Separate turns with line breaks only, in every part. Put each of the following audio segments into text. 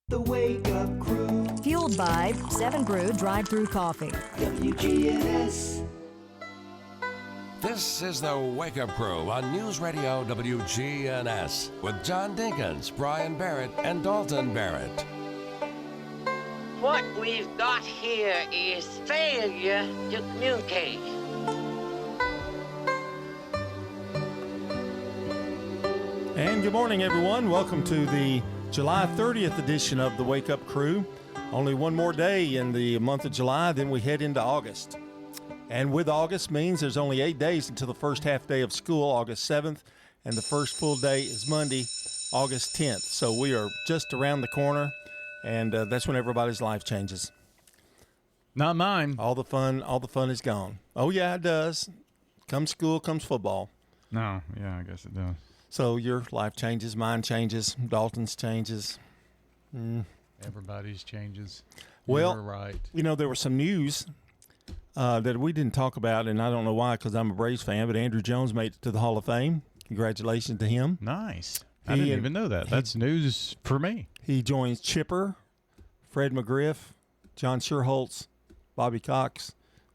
The Wake Up Crew,
Fueled by 7 Brew Drive-Thru Coffee.
WGNS.
This is the Wake Up Crew on News Radio WGNS with John Dinkins, Brian Barrett, and Dalton Barrett.
What we've got here is failure to communicate.
And good morning, everyone. Welcome to the July 30th edition of the Wake Up Crew. Only one more day in the month of July, then we head into August. And with August means there's only 8 days until the first half day of school, August 7th, and the first full day is Monday, August 10th. So we are just around the corner, and that's when everybody's life changes.
Not mine.
All the fun is gone. Oh yeah, it does. Comes school, comes football.
No, yeah, I guess it does.
So your life changes, mine changes, Dalton's changes.
Everybody's changes.
Well,
You're right.
You know, there was some news that we didn't talk about, and I don't know why because I'm a Braves fan, but Andrew Jones made it to the Hall of Fame. Congratulations to him.
Nice. I didn't even know that. That's news for me.
He joins Chipper, Fred McGriff, John Schuerholz, Bobby Cox,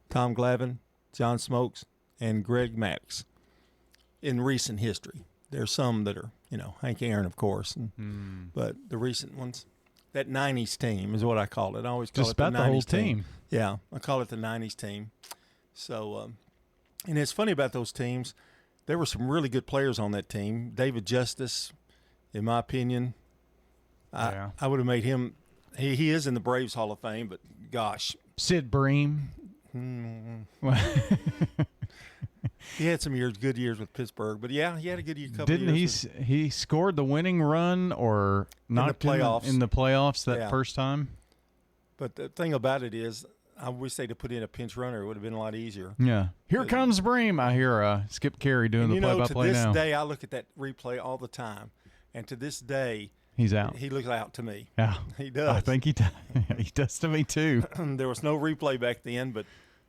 Tom Glavine, John Smokes, and Greg Maddux in recent history. There's some that are, Hank Aaron, of course, but the recent ones. That 90s team is what I call it. I always call
Just
it the 90s
about the whole team.
Yeah, I call it the 90s team. So, and it's funny about those teams. There were some really good players on that team. David Justice, in my opinion, I would have made him. He is in the Braves Hall of Fame, but gosh,
Sid Bream.
he had some good years with Pittsburgh. But yeah, he had a good couple
Didn't
of years.
he scored the winning run or not
the playoffs?
in the playoffs that
Yeah.
first time?
But the thing about it is, I wish they'd have put in a pinch runner. It would have been a lot easier.
Yeah. Here comes Bream. I hear Skip Carey doing
And
the play-by-play
to this
now.
day, I look at that replay all the time, and to this day,
He's out.
he looks out to me.
Yeah.
He does.
I think he does. He does to me too.
There was no replay back then, but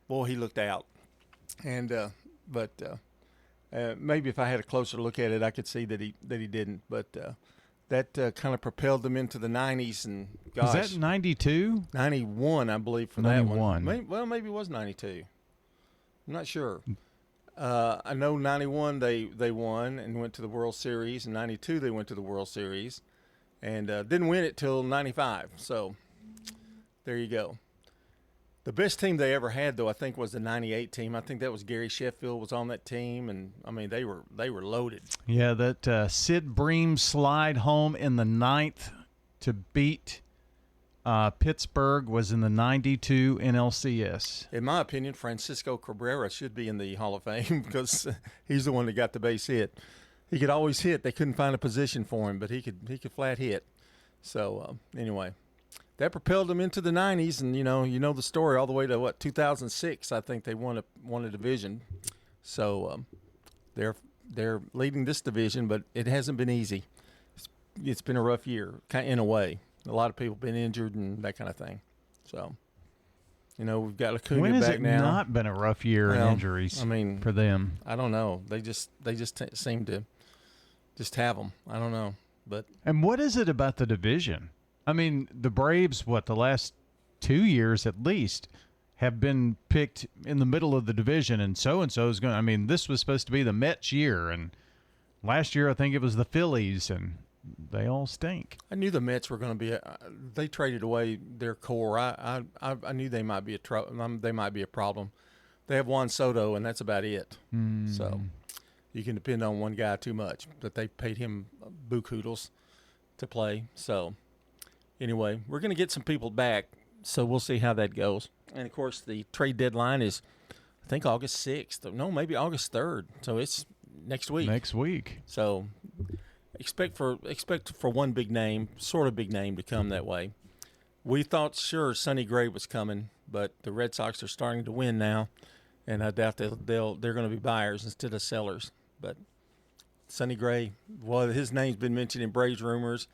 boy, he looked out. And maybe if I had a closer look at it, I could see that he didn't. But that kind of propelled them into the 90s. And gosh,
Was that 92?
91, I believe, for that
91.
one. Maybe it was 92. I'm not sure. I know 91 they won and went to the World Series. In 92 they went to the World Series and didn't win it till 95. So there you go. The best team they ever had, though, I think, was the 98 team. I think that was Gary Sheffield was on that team, and I mean they were loaded.
Yeah, that Sid Bream slide home in the ninth to beat Pittsburgh was in the 92 NLCS.
In my opinion, Francisco Cabrera should be in the Hall of Fame because he's the one that got the base hit. He could always hit. They couldn't find a position for him, but he could flat hit. So anyway, that propelled them into the 90s, and you know the story all the way to 2006. I think they won a division. So they're leading this division, but it hasn't been easy. It's been a rough year, in a way. A lot of people been injured and that kind of thing. So, we've got Acuna
When has
back
it
now.
not been a rough year in injuries?
I mean,
for them,
I don't know. They just seem to just have them. I don't know, but
and what is it about the division? I mean, the Braves, the last 2 years at least, have been picked in the middle of the division, and so is going. I mean, this was supposed to be the Mets year, and last year I think it was the Phillies, and they all stink.
I knew the Mets were going to be. They traded away their core. I knew they might be they might be a problem. They have Juan Soto, and that's about it. So you can depend on one guy too much. But they paid him bukudos to play. So anyway, we're going to get some people back. So we'll see how that goes. And of course, the trade deadline is, I think, August 6th. No, maybe August 3rd. So it's next week.
Next week.
So expect for one big name, sort of big name, to come that way. We thought sure Sonny Gray was coming, but the Red Sox are starting to win now, and I doubt they're going to be buyers instead of sellers. But Sonny Gray, his name's been mentioned in Braves rumors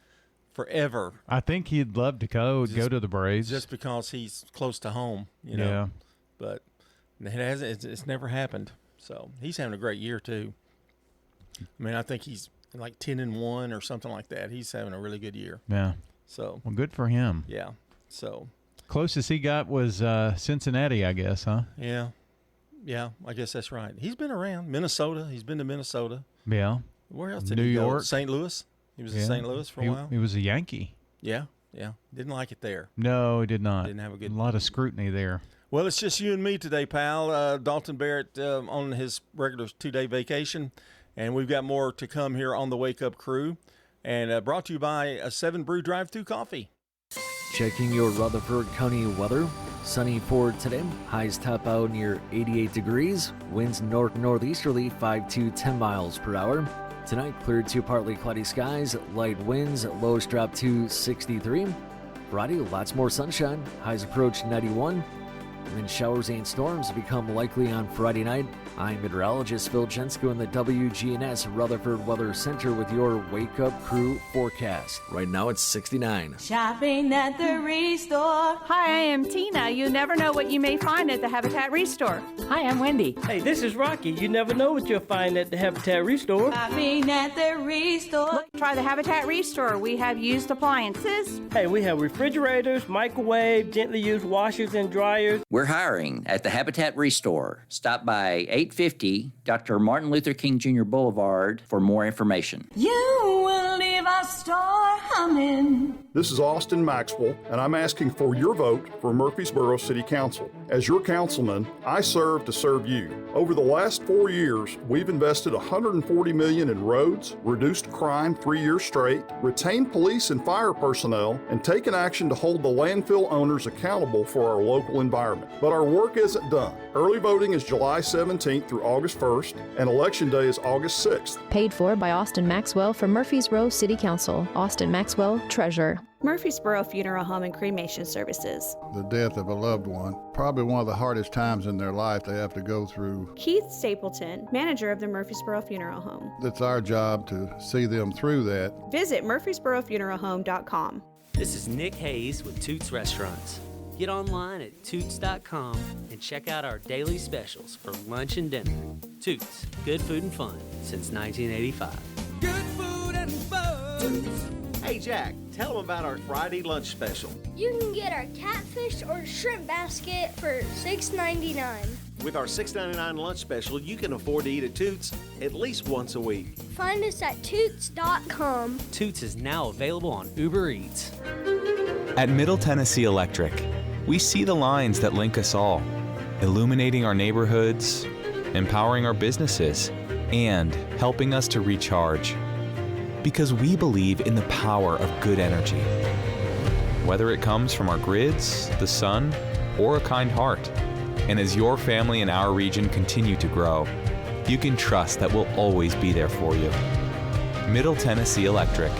forever.
I think he'd love to go to the Braves
just because he's close to home,
Yeah.
But it's never happened. So he's having a great year too. I mean, I think he's like 10-1 or something like that. He's having a really good year.
Yeah.
So,
Well, good for him.
yeah. So,
Closest he got was Cincinnati, I guess, huh?
yeah. Yeah, I guess that's right. He's been around Minnesota. He's been to Minnesota.
Yeah.
Where else did
New
he go?
York.
St. Louis. He was in
Yeah.
St. Louis for a while.
He was a Yankee.
Yeah, yeah. Didn't like it there.
No, he did not.
Didn't have a good-
lot of scrutiny there.
Well, it's just you and me today, pal. Dalton Barrett on his regular 2-day vacation, and we've got more to come here on the Wake Up Crew, and brought to you by a 7 Brew Drive-Thru Coffee.
Checking your Rutherford County weather. Sunny for today. Highs top out near 88 degrees. Winds north-northeasterly 5 to 10 miles per hour. Tonight, clear to partly cloudy skies. Light winds. Lows drop to 63. Friday, lots more sunshine. Highs approach 91. And then showers and storms become likely on Friday night. I'm meteorologist Phil Jensko in the WGNS Rutherford Weather Center with your Wake Up Crew forecast. Right now it's 69.
Shopping at the Restore.
Hi, I am Tina. You never know what you may find at the Habitat Restore.
Hi, I'm Wendy. Hey, this is Rocky. You never know what you'll find at the Habitat Restore.
Shopping at the Restore.
Try the Habitat Restore. We have used appliances.
Hey, we have refrigerators, microwave, gently used washers and dryers.
We're hiring at the Habitat Restore. Stop by 850 Dr. Martin Luther King Jr. Boulevard for more information.
You will leave our store humming.
This is Austin Maxwell, and I'm asking for your vote for Murfreesboro City Council. As your councilman, I serve to serve you. Over the last 4 years, we've invested $140 million in roads, reduced crime 3 years straight, retained police and fire personnel, and taken action to hold the landfill owners accountable for our local environment. But our work isn't done. Early voting is July 17th through August 1st, and Election Day is August 6th.
Paid for by Austin Maxwell from Murfreesboro City Council. Austin Maxwell, Treasurer.
Murfreesboro Funeral Home and Cremation Services.
The death of a loved one, probably one of the hardest times in their life they have to go through.
Keith Stapleton, manager of the Murfreesboro Funeral Home.
It's our job to see them through that.
Visit murfreesborofuneralhome.com.
This is Nick Hayes with Toots Restaurants. Get online at toots.com and check out our daily specials for lunch and dinner. Toots, good food and fun since 1985.
Good food and fun. Hey Jack, tell them about our Friday lunch special.
You can get our catfish or shrimp basket for $6.99.
With our $6.99 lunch special, you can afford to eat at Toots at least once a week.
Find us at toots.com.
Toots is now available on Uber Eats.
At Middle Tennessee Electric, we see the lines that link us all, illuminating our neighborhoods, empowering our businesses, and helping us to recharge. Because we believe in the power of good energy. Whether it comes from our grids, the sun, or a kind heart. And as your family and our region continue to grow, you can trust that we'll always be there for you. Middle Tennessee Electric,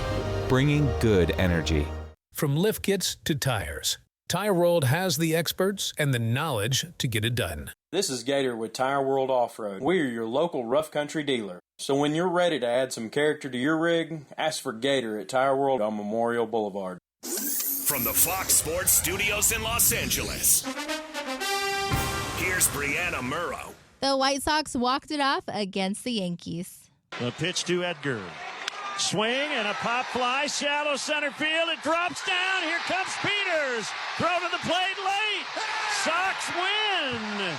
bringing good energy.
From lift kits to tires, Tire World has the experts and the knowledge to get it done.
This is Gator with Tire World Off-Road. We are your local rough country dealer. So when you're ready to add some character to your rig, ask for Gator at Tire World on Memorial Boulevard.
From the Fox Sports Studios in Los Angeles, here's Brianna Murrow.
The White Sox walked it off against the Yankees.
The pitch to Edgar. Swing and a pop fly, shallow center field. It drops down. Here comes Peters. Throw to the plate late. Sox win.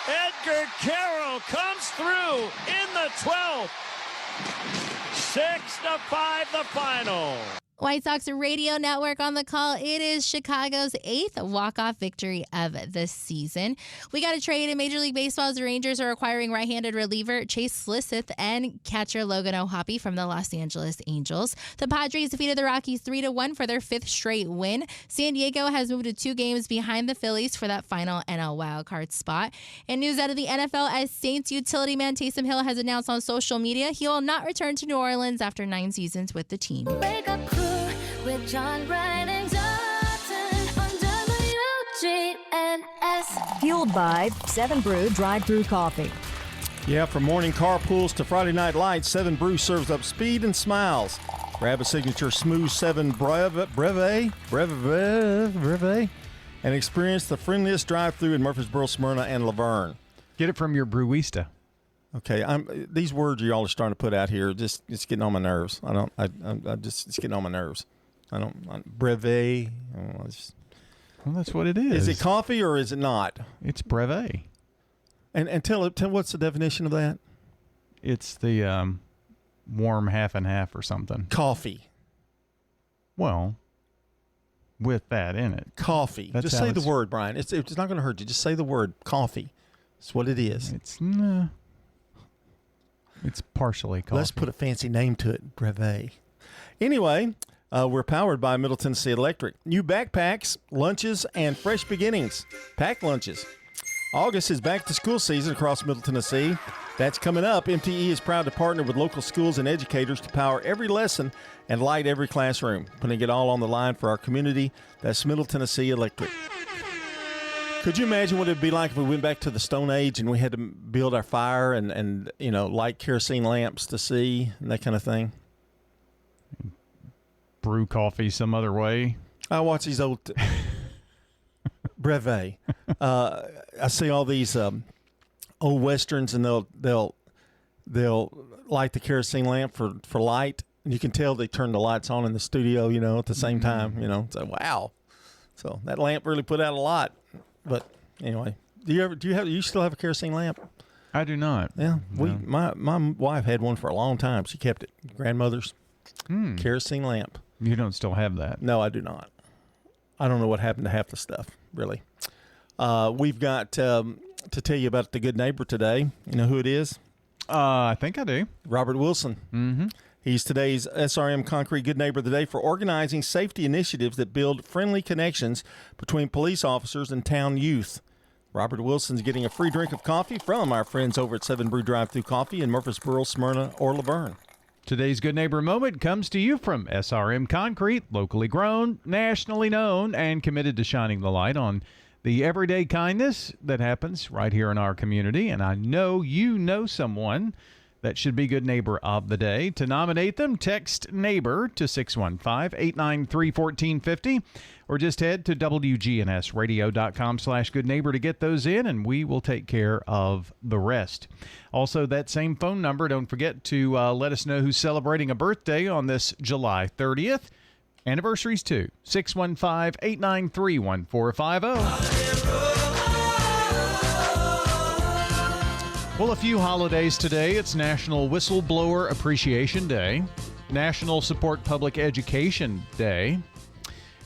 Edgar Carroll comes through in the 12th. 6-5 the final.
White Sox Radio Network on the call. It is Chicago's 8th walk-off victory of the season. We got a trade in Major League Baseball's Rangers are acquiring right-handed reliever Chase Slisseth and catcher Logan O'Hoppe from the Los Angeles Angels. The Padres defeated the Rockies 3-1 for their 5th straight win. San Diego has moved to 2 games behind the Phillies for that final NL wildcard spot. And news out of the NFL as Saints utility man Taysom Hill has announced on social media he will not return to New Orleans after 9 seasons with the team.
Wake up crew with John Brian and Dalton on WGNS.
Fueled by 7 Brew Drive-Thru Coffee.
Yeah, from morning carpools to Friday night lights, 7 Brew serves up speed and smiles. Grab a signature Smooth 7 Breve, and experience the friendliest drive-thru in Murfreesboro, Smyrna, and Laverne.
Get it from your Brewista.
Okay, these words y'all are starting to put out here, it's getting on my nerves. It's getting on my nerves. Brevet.
Well, that's what it is.
Is it coffee or is it not?
It's brevet.
And tell what's the definition of that?
It's the warm half and half or something.
Coffee.
Well, with that in it.
Coffee. Just say the word, Brian. It's not going to hurt you. Just say the word coffee. That's what it is.
It's partially coffee.
Let's put a fancy name to it. Brevet. Anyway, we're powered by Middle Tennessee Electric. New backpacks, lunches, and fresh beginnings. Pack lunches. August is back to school season across Middle Tennessee. That's coming up. MTE is proud to partner with local schools and educators to power every lesson and light every classroom. Putting it all on the line for our community. That's Middle Tennessee Electric. Could you imagine what it would be like if we went back to the Stone Age and we had to build our fire and light kerosene lamps to see and that kind of thing?
Brew coffee some other way.
I watch these old brevet. I see all these old westerns, and they'll light the kerosene lamp for light, and you can tell they turn the lights on in the studio, at the same time. So wow, so that lamp really put out a lot. But anyway, do you still have a kerosene lamp?
I do not.
Yeah,
No.
My wife had one for a long time. She kept it. Grandmother's kerosene lamp.
You don't still have that?
No, I do not. I don't know what happened to half the stuff, really. We've got to tell you about the good neighbor today. You know who it is?
I think I do.
Robert Wilson.
Mm-hmm.
He's today's SRM Concrete Good Neighbor of the Day for organizing safety initiatives that build friendly connections between police officers and town youth. Robert Wilson's getting a free drink of coffee from our friends over at 7 Brew Drive-Thru Coffee in Murfreesboro, Smyrna, or Laverne.
Today's Good Neighbor moment comes to you from SRM Concrete, locally grown, nationally known, and committed to shining the light on the everyday kindness that happens right here in our community. And I know you know someone that should be Good Neighbor of the Day. To nominate them, text NEIGHBOR to 615-893-1450 or just head to WGNSradio.com/goodneighbor to get those in, and we will take care of the rest. Also, that same phone number, don't forget to let us know who's celebrating a birthday on this July 30th. Anniversaries too. 615-893-1450. Well, a few holidays today. It's National Whistleblower Appreciation Day, National Support Public Education Day,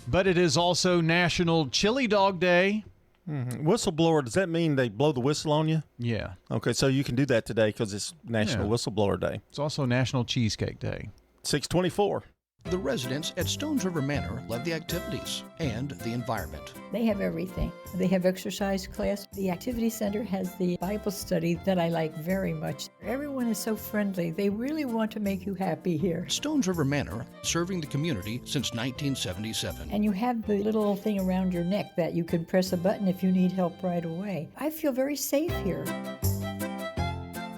but it is also National Chili Dog Day.
Mm-hmm. Whistleblower, does that mean they blow the whistle on you?
Yeah.
Okay, so you can do that today because it's National Whistleblower Day.
It's also National Cheesecake Day.
624.
The residents at Stones River Manor love the activities and the environment.
They have everything. They have exercise class. The activity center has the Bible study that I like very much. Everyone is so friendly. They really want to make you happy here.
Stones River Manor, serving the community since 1977.
And you have the little thing around your neck that you can press a button if you need help right away. I feel very safe here.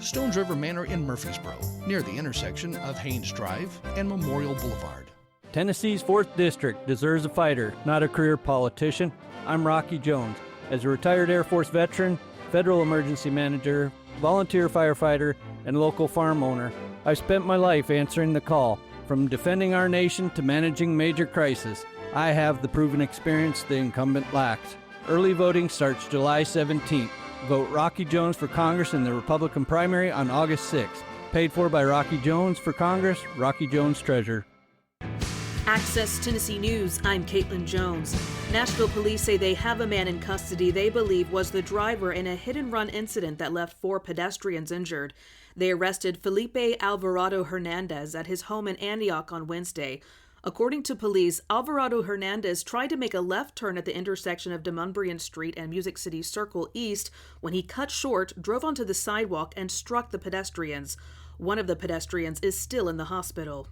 Stones River Manor in Murfreesboro, near the intersection of Haynes Drive and Memorial Boulevard.
Tennessee's 4th District deserves a fighter, not a career politician. I'm Rocky Jones. As a retired Air Force veteran, federal emergency manager, volunteer firefighter, and local farm owner, I've spent my life answering the call. From defending our nation to managing major crises, I have the proven experience the incumbent lacks. Early voting starts July 17th. Vote Rocky Jones for Congress in the Republican primary on August 6th. Paid for by Rocky Jones for Congress, Rocky Jones Treasurer.
Access Tennessee News, I'm Caitlin Jones. Nashville police say they have a man in custody they believe was the driver in a hit-and-run incident that left 4 pedestrians injured. They arrested Felipe Alvarado Hernandez at his home in Antioch on Wednesday. According to police, Alvarado Hernandez tried to make a left turn at the intersection of Demonbreun Street and Music City Circle East when he cut short, drove onto the sidewalk, and struck the pedestrians. One of the pedestrians is still in the hospital.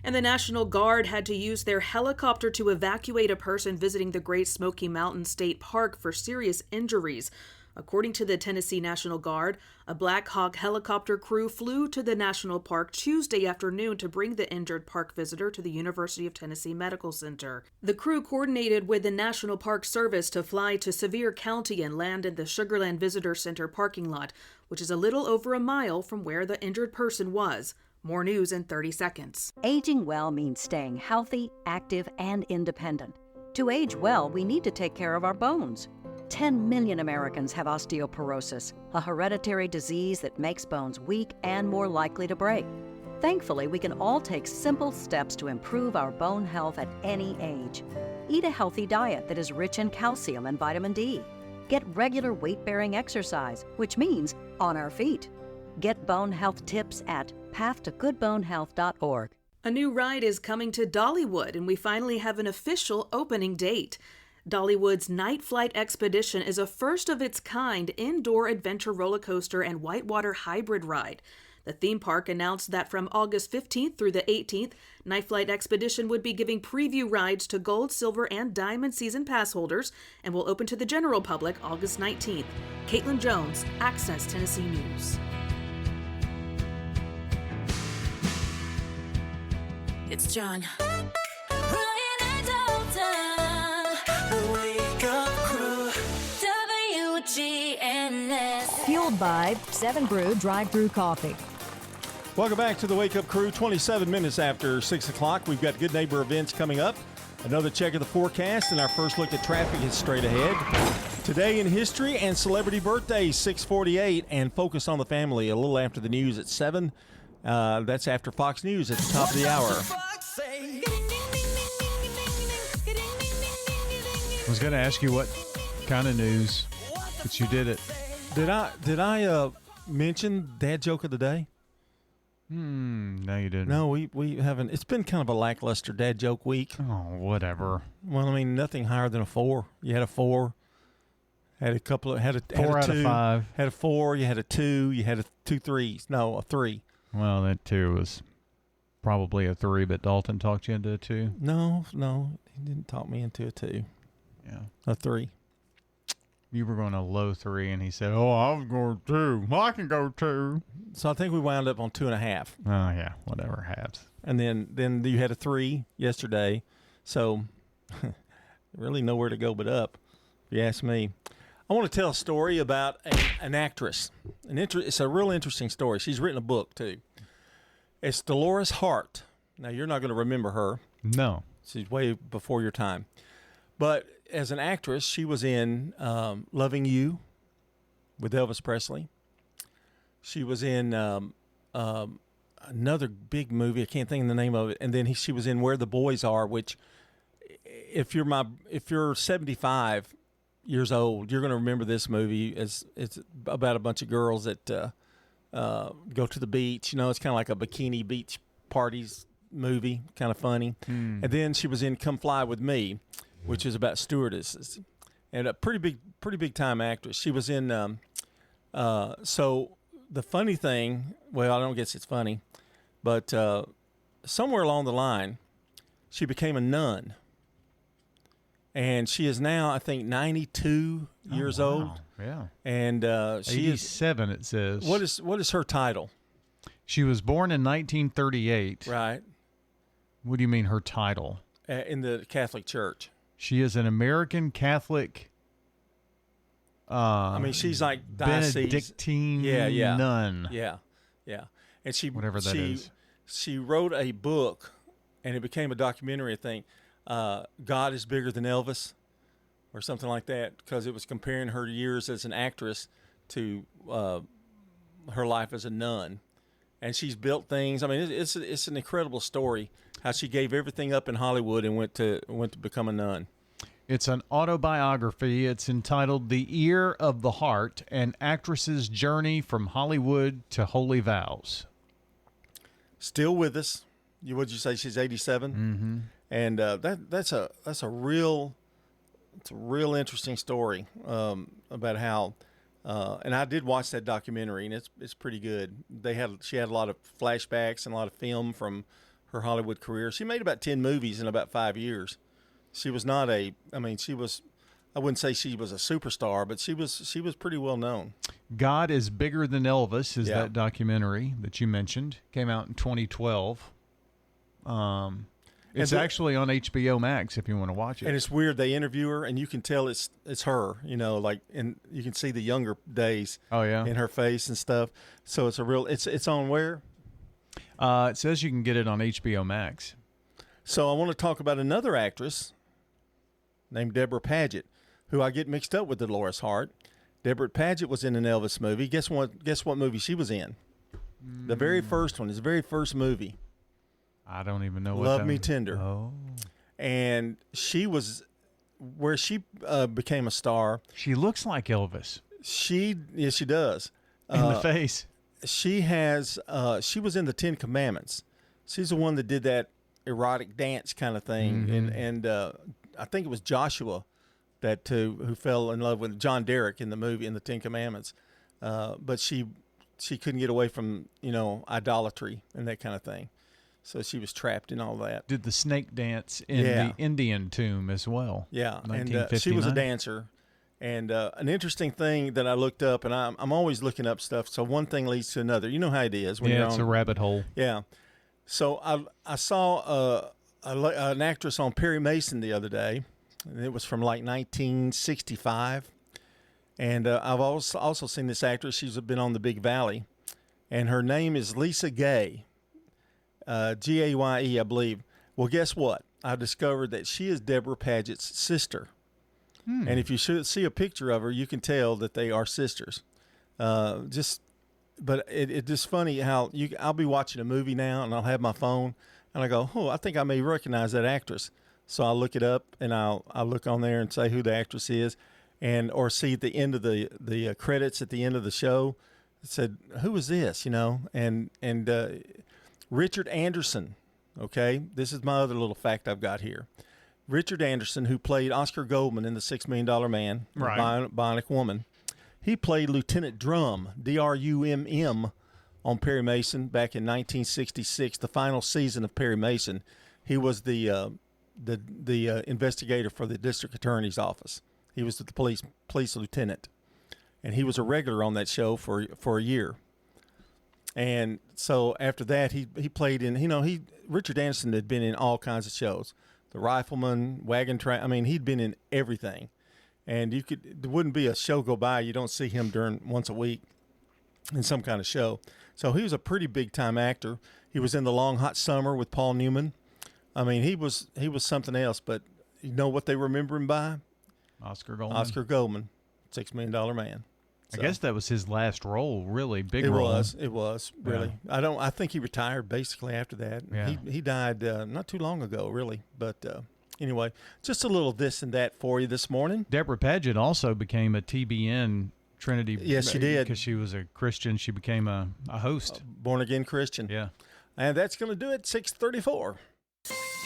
And the National Guard had to use their helicopter to evacuate a person visiting the Great Smoky Mountains State Park for serious injuries. According to the Tennessee National Guard, a Black Hawk helicopter crew flew to the national park Tuesday afternoon to bring the injured park visitor to the University of Tennessee Medical Center. The crew coordinated with the National Park Service to fly to Sevier County and land in the Sugarland Visitor Center parking lot, which is a little over a mile from where the injured person was. More news in 30 seconds.
Aging well means staying healthy, active, and independent. To age well, we need to take care of our bones. 10 million Americans have osteoporosis, a hereditary disease that makes bones weak and more likely to break. Thankfully, we can all take simple steps to improve our bone health at any age. Eat a healthy diet that is rich in calcium and vitamin D. Get regular weight-bearing exercise, which means on our feet. Get bone health tips at pathtogoodbonehealth.org.
A new ride is coming to Dollywood, and we finally have an official opening date. Dollywood's Night Flight Expedition is a first-of-its-kind indoor adventure roller coaster and whitewater hybrid ride. The theme park announced that from August 15th through the 18th, Night Flight Expedition would be giving preview rides to Gold, Silver, and Diamond Season Pass holders and will open to the general public August 19th. Caitlin Jones, Access Tennessee News.
It's John. Ryan and Dalton. The Wake Up Crew. WGNS.
Fueled by 7 Brew Drive-Thru Coffee.
Welcome back to the Wake Up Crew. 27 minutes after 6 o'clock. We've got Good Neighbor events coming up. Another check of the forecast, and our first look at traffic is straight ahead. Today in history and celebrity birthdays, 6:48, and Focus on the Family a little after the news at 7. That's after Fox News at the top of the hour.
I was going to ask you what kind of news, but you did it.
Did I mention Dad Joke of the Day?
No, you didn't.
No, we haven't. It's been kind of a lackluster Dad Joke week.
Oh, whatever.
Well, I mean, nothing higher than a 4. You had a 4. Had a couple of, had a
4
had a
out
2,
of 5.
Had a 4. You had a 2. You had a 2 3s. No, a 3.
Well, that 2 was probably a 3, but Dalton talked you into a 2.
No, he didn't talk me into a 2.
Yeah,
a 3.
You were going a low 3, and he said, "Oh, I was going 2. Well, I can go 2."
So I think we wound up on 2.5.
Oh yeah, whatever, halves.
And then you had a 3 yesterday, so really nowhere to go but up, if you ask me. I want to tell a story about an actress. It's a real interesting story. She's written a book too. It's Dolores Hart. Now you're not going to remember her.
No,
she's way before your time. But as an actress, she was in Loving You with Elvis Presley. She was in another big movie. I can't think of the name of it. And then she was in Where the Boys Are, which if you're 75 years old, you're going to remember this movie. It's about a bunch of girls that go to the beach. You know, it's kind of like a bikini beach parties movie, kind of funny. And then she was in Come Fly With Me, which is about stewardesses, and a pretty big time actress. She was in. So the funny thing, well, I don't guess it's funny, but somewhere along the line, she became a nun, and she is now, I think, 92 years old.
Yeah,
and she
87. It says.
What is her title?
She was born in 1938.
Right.
What do you mean her title?
In the Catholic Church.
She is an American Catholic.
I mean, she's like
Benedictine nun.
Yeah. And she
whatever that is.
She wrote a book, and it became a documentary. I think God is Bigger Than Elvis, or something like that, because it was comparing her years as an actress to her life as a nun, and she's built things. I mean, it's an incredible story how she gave everything up in Hollywood and went to become a nun.
It's an autobiography. It's entitled The Ear of the Heart, an actress's journey from Hollywood to holy vows.
Still with us. What'd you say? She's 87?
Mm-hmm.
And that's a real interesting story about how and I did watch that documentary, and it's pretty good. She had a lot of flashbacks and a lot of film from her Hollywood career. She made about 10 movies in about 5 years. She was not I wouldn't say she was a superstar, but she was pretty well known.
God is Bigger Than Elvis is that documentary that you mentioned. Came out in 2012. It's actually on HBO Max if you want to watch it.
And it's weird. They interview her, and you can tell it's her. You know, and you can see the younger days.
Oh yeah,
in her face and stuff. So it's a real. It's on where?
It says you can get it on HBO Max.
So I want to talk about another actress named Deborah Paget, who I get mixed up with Dolores Hart. Deborah Paget was in an Elvis movie. Guess what movie she was in? The very first one. It's the very first movie.
I don't even know what
Love
that
Me
was.
Tender.
Oh.
And she was where she became a star.
She looks like Elvis.
Yes, she does.
In the face.
She has. She was in the Ten Commandments. She's the one that did that erotic dance kind of thing,
Mhm.
and I think it was Joshua who fell in love with John Derek in the movie in the Ten Commandments. But she couldn't get away from idolatry and that kind of thing. So she was trapped in all that.
Did the snake dance in the Indian tomb as well.
Yeah, and
1959.
she was a dancer. And an interesting thing that I looked up, and I'm always looking up stuff, so one thing leads to another. You know how it is when you're
it's
on
a rabbit hole.
Yeah. So I saw an actress on Perry Mason the other day, and it was from like 1965. And I've also seen this actress. She's been on The Big Valley, and her name is Lisa Gay. Gaye, I believe. Well, guess what? I discovered that she is Deborah Paget's sister. And if you should see a picture of her, you can tell that they are sisters. But it's just funny how I'll be watching a movie now, and I'll have my phone, and I go, I think I may recognize that actress. So I'll look it up, and I'll look on there and say who the actress is, or see at the end of the credits at the end of the show, it said, who is this? And Richard Anderson, okay? This is my other little fact I've got here. Richard Anderson, who played Oscar Goldman in The $6 Million Man,
Right.
Bionic Woman, he played Lieutenant Drum, D-R-U-M-M, on Perry Mason back in 1966, the final season of Perry Mason. He was the investigator for the district attorney's office. He was the police lieutenant, and he was a regular on that show for a year. And so after that, he played in, Richard Anderson had been in all kinds of shows. The Rifleman, Wagon Train. I mean, he'd been in everything. And there wouldn't be a show go by you don't see him once a week in some kind of show. So he was a pretty big time actor. He was in The Long Hot Summer with Paul Newman. I mean, he was something else, but you know what they remember him by?
Oscar Goldman.
Oscar Goldman, $6 Million Man.
I guess that was his last role, really big
it
role.
It was really.
Yeah.
I think he retired basically after that.
Yeah.
He died not too long ago, really. But anyway, just a little this and that for you this morning.
Deborah Paget also became a TBN Trinity.
Yes, she did.
Because she was a Christian. She became a host.
Born again Christian.
Yeah.
And that's going to do it. 6:34.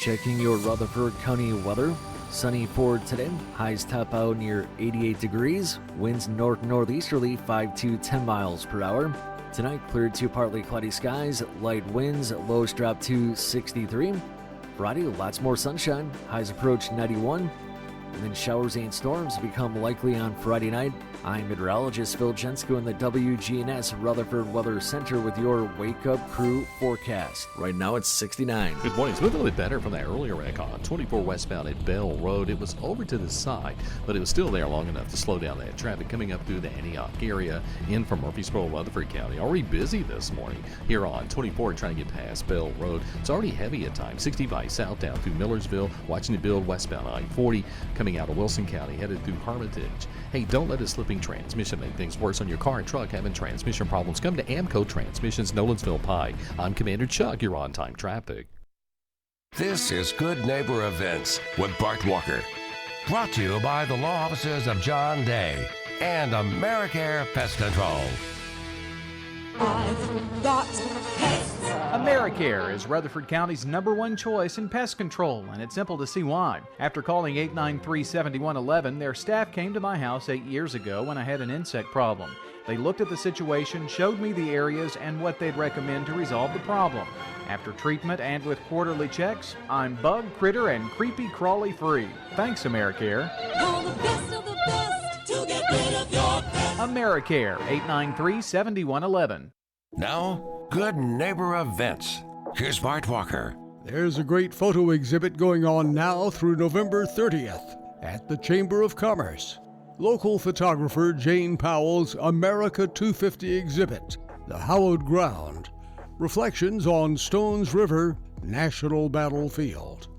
Checking your Rutherford County weather. Sunny for today. Highs top out near 88 degrees. Winds northeasterly 5 to 10 miles per hour. Tonight, cleared to partly cloudy skies. Light winds. Lows drop to 63. Friday, lots more sunshine. Highs approach 91. And then showers and storms become likely on Friday night. I'm meteorologist Phil Jensko in the WGNS Rutherford Weather Center with your Wake Up Crew forecast. Right now it's 69.
Good morning. It's moving a little bit better from that earlier wreck on 24 westbound at Bell Road. It was over to the side, but it was still there long enough to slow down that traffic coming up through the Antioch area in from Murfreesboro, Rutherford County. Already busy this morning here on 24 trying to get past Bell Road. It's already heavy at times. 65 south down through Millersville, watching it build westbound I-40 coming out of Wilson County, headed through Hermitage. Hey, don't let a slipping transmission make things worse on your car and truck having transmission problems. Come to Amco Transmissions, Nolensville Pike. I'm Commander Chuck, your on-time traffic.
This is Good Neighbor Events with Bart Walker. Brought to you by the law offices of John Day and AmeriCare Pest Control.
I've got pests. AmeriCare is Rutherford County's #1 choice in pest control, and it's simple to see why. After calling 893-7111, their staff came to my house 8 years ago when I had an insect problem. They looked at the situation, showed me the areas, and what they'd recommend to resolve the problem. After treatment and with quarterly checks, I'm bug, critter, and creepy crawly free. Thanks, AmeriCare.
Call the best of the best to get rid of your pest.
AmeriCare, 893-7111.
Now, Good Neighbor Events. Here's Bart Walker.
There's a great photo exhibit going on now through November 30th at the Chamber of Commerce. Local photographer Jane Powell's America 250 exhibit, The Hallowed Ground, Reflections on Stones River National Battlefield.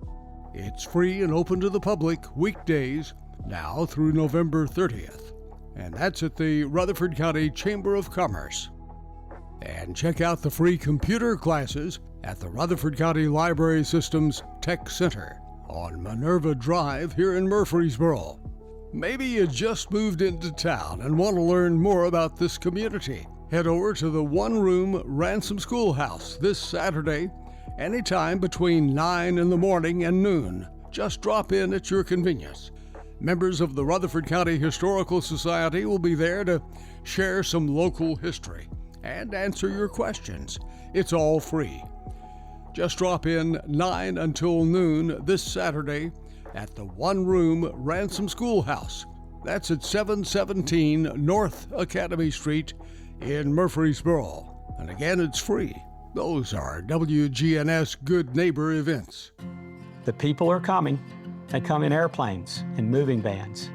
It's free and open to the public weekdays now through November 30th. And that's at the Rutherford County Chamber of Commerce. And check out the free computer classes at the Rutherford County Library Systems Tech Center on Minerva Drive here in Murfreesboro. Maybe you just moved into town and want to learn more about this community. Head over to the one-room Ransom Schoolhouse this Saturday, anytime between 9 in the morning and noon. Just drop in at your convenience. Members of the Rutherford County Historical Society will be there to share some local history and answer your questions. It's all free. Just drop in 9 until noon this Saturday at the one-room Ransom Schoolhouse. That's at 717 North Academy Street in Murfreesboro. And again, it's free. Those are WGNS Good Neighbor events.
The people are coming. They come in airplanes and moving vans.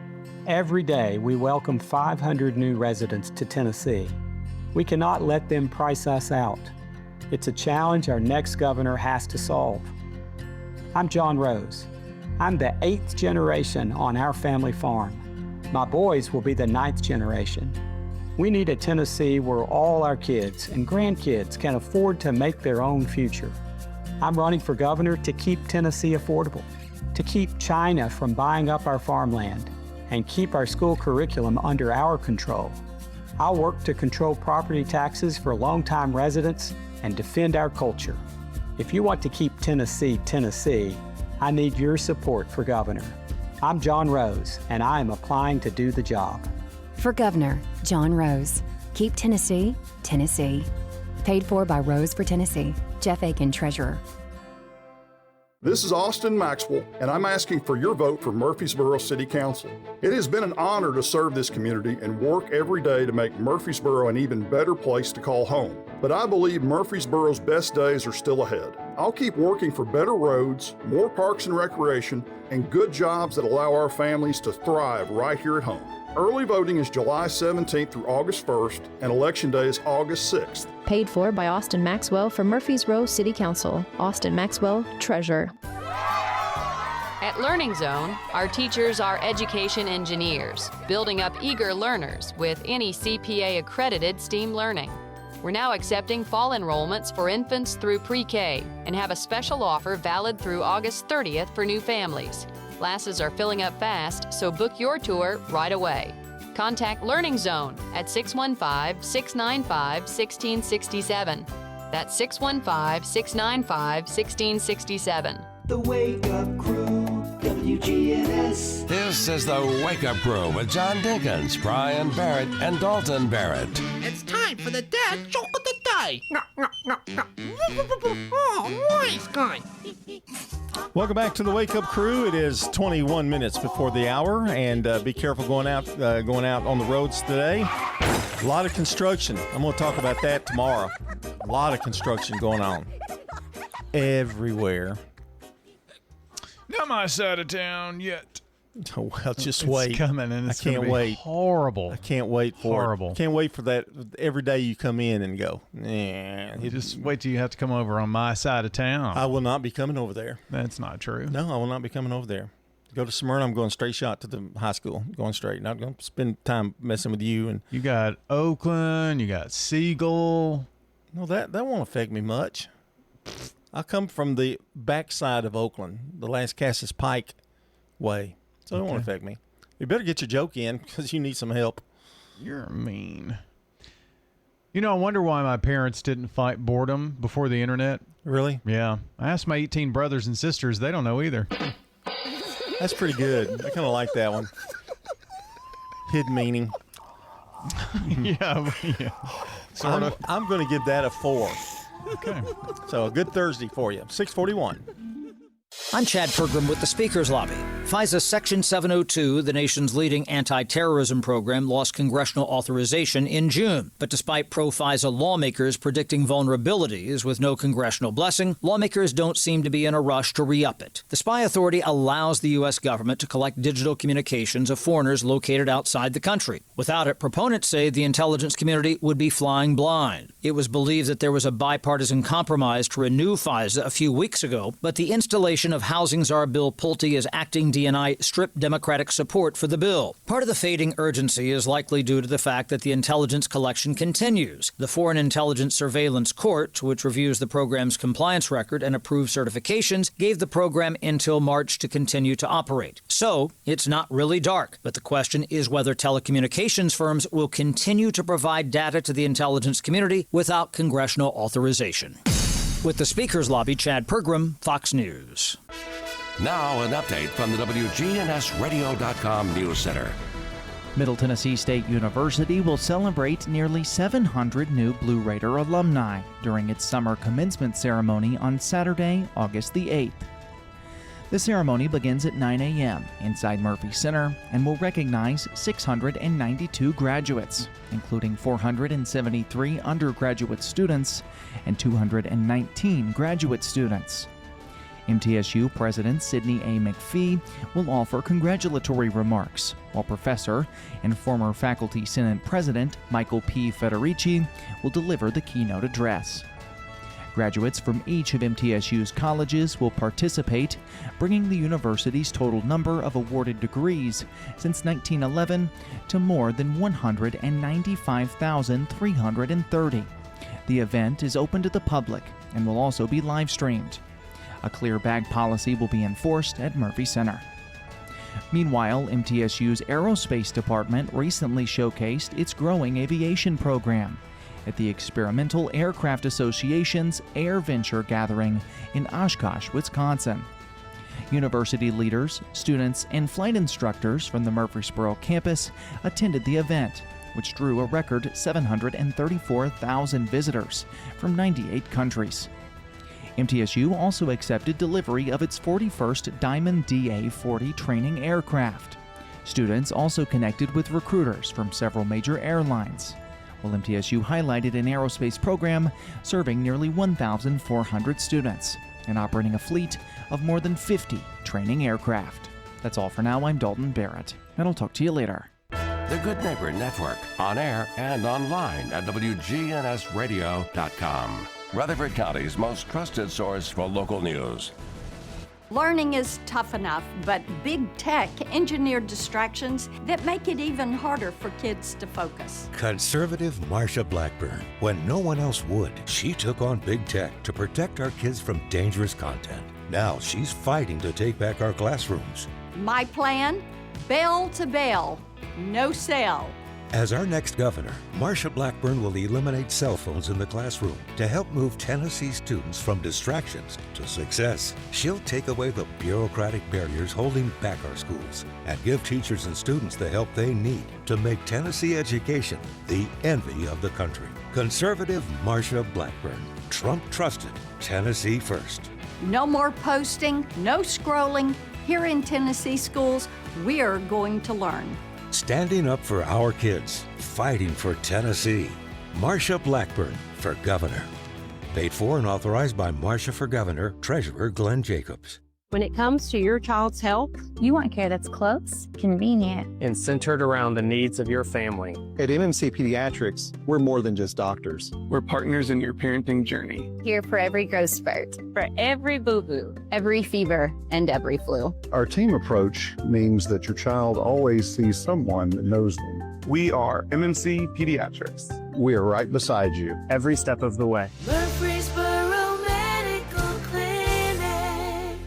Every day, we welcome 500 new residents to Tennessee. We cannot let them price us out. It's a challenge our next governor has to solve. I'm John Rose. I'm the 8th generation on our family farm. My boys will be the 9th generation. We need a Tennessee where all our kids and grandkids can afford to make their own future. I'm running for governor to keep Tennessee affordable, to keep China from buying up our farmland, and keep our school curriculum under our control. I'll work to control property taxes for longtime residents and defend our culture. If you want to keep Tennessee, Tennessee, I need your support for governor. I'm John Rose, and I am applying to do the job.
For Governor, John Rose. Keep Tennessee, Tennessee. Paid for by Rose for Tennessee. Jeff Aiken, Treasurer.
This is Austin Maxwell, and I'm asking for your vote for Murfreesboro City Council. It has been an honor to serve this community and work every day to make Murfreesboro an even better place to call home. But I believe Murfreesboro's best days are still ahead. I'll keep working for better roads, more parks and recreation, and good jobs that allow our families to thrive right here at home. Early voting is July 17th through August 1st, and Election Day is August 6th.
Paid for by Austin Maxwell for Murfreesboro City Council. Austin Maxwell, Treasurer.
At Learning Zone, our teachers are education engineers, building up eager learners with any CPA-accredited STEAM learning. We're now accepting fall enrollments for infants through pre-K and have a special offer valid through August 30th for new families. Classes are filling up fast, so book your tour right away. Contact Learning Zone at 615-695-1667. That's 615-695-1667.
The Wake Up Crew, WGNS.
This is the Wake Up Crew with John Dinkins, Brian Barrett, and Dalton Barrett.
It's time for the dad joke of the day. Oh, nice guy.
Welcome back to the Wake Up Crew. It is 21 minutes before the hour, and be careful going out on the roads today. A lot of construction. I'm going to talk about that tomorrow. A lot of construction going on everywhere.
Not my side of town yet.
Oh, well, just wait.
It's coming, and it's
I can't wait.
Horrible.
I can't wait for
Horrible.
it. Can't wait for that. Every day you come in and go,
You just wait till you have to come over on my side of town.
I will not be coming over there.
That's not true.
No, I will not be coming over there. Go to Smyrna. I'm going straight shot to the high school. Going straight. Not going to spend time messing with you. And
you got Oakland. You got Siegel.
No, that won't affect me much. I come from the backside of Oakland, the last Cassis Pike way. So it won't affect me. You better get your joke in because you need some help.
You're mean. You know, I wonder why my parents didn't fight boredom before the internet.
Really?
Yeah. I asked my 18 brothers and sisters. They don't know either.
That's pretty good. I kind of like that one. Hidden meaning.
yeah. Sort of.
I'm going to give that a 4.
Okay.
So a good Thursday for you. 641.
I'm Chad Pergram with the Speakers Lobby.
FISA Section 702, the nation's leading anti-terrorism program, lost congressional authorization in June. But despite pro-FISA lawmakers predicting vulnerabilities with no congressional blessing, lawmakers don't seem to be in a rush to re-up it. The spy authority allows the U.S. government to collect digital communications of foreigners located outside the country. Without it, proponents say the intelligence community would be flying blind. It was believed that there was a bipartisan compromise to renew FISA a few weeks ago, but the installation of Housing Czar Bill Pulte as acting DNI stripped Democratic support for the bill. Part of the fading urgency is likely due to the fact that the intelligence collection continues. The Foreign Intelligence Surveillance Court, which reviews the program's compliance record and approves certifications, gave the program until March to continue to operate. So, it's not really dark, but the question is whether telecommunications firms will continue to provide data to the intelligence community without congressional authorization. With the Speaker's Lobby, Chad Pergram, Fox News.
Now an update from the WGNSradio.com News Center.
Middle Tennessee State University will celebrate nearly 700 new Blue Raider alumni during its summer commencement ceremony on Saturday, August the 8th. The ceremony begins at 9 a.m. inside Murphy Center and will recognize 692 graduates, including 473 undergraduate students and 219 graduate students. MTSU President Sidney A. McPhee will offer congratulatory remarks, while Professor and former Faculty Senate President Michael P. Federici will deliver the keynote address. Graduates from each of MTSU's colleges will participate, bringing the university's total number of awarded degrees since 1911 to more than 195,330. The event is open to the public and will also be live-streamed. A clear bag policy will be enforced at Murphy Center. Meanwhile, MTSU's Aerospace Department recently showcased its growing aviation program at the Experimental Aircraft Association's Air Venture Gathering in Oshkosh, Wisconsin. University leaders, students, and flight instructors from the Murfreesboro campus attended the event, which drew a record 734,000 visitors from 98 countries. MTSU also accepted delivery of its 41st Diamond DA-40 training aircraft. Students also connected with recruiters from several major airlines, while MTSU highlighted an aerospace program serving nearly 1,400 students and operating a fleet of more than 50 training aircraft. That's all for now. I'm Dalton Barrett, and I'll talk to you later.
The Good Neighbor Network, on air and online at WGNSradio.com. Rutherford County's most trusted source for local news.
Learning is tough enough, but big tech engineered distractions that make it even harder for kids to focus.
Conservative Marsha Blackburn. When no one else would, she took on big tech to protect our kids from dangerous content. Now she's fighting to take back our classrooms.
My plan? Bell to bell, no cell.
As our next governor, Marsha Blackburn will eliminate cell phones in the classroom to help move Tennessee students from distractions to success. She'll take away the bureaucratic barriers holding back our schools and give teachers and students the help they need to make Tennessee education the envy of the country. Conservative Marsha Blackburn. Trump trusted. Tennessee first.
No more posting, no scrolling. Here in Tennessee schools, we're going to learn.
Standing up for our kids, fighting for Tennessee. Marsha Blackburn for governor. Paid for and authorized by Marsha for Governor, Treasurer Glenn Jacobs.
When it comes to your child's health, you want care that's close, convenient,
and centered around the needs of your family.
At MMC Pediatrics, we're more than just doctors.
We're partners in your parenting journey.
Here for every growth spurt, for every boo-boo, every fever, and every flu.
Our team approach means that your child always sees someone that knows them.
We are MMC Pediatrics.
We are right beside you
every step of the way.
Murfreesboro Medical Clinic.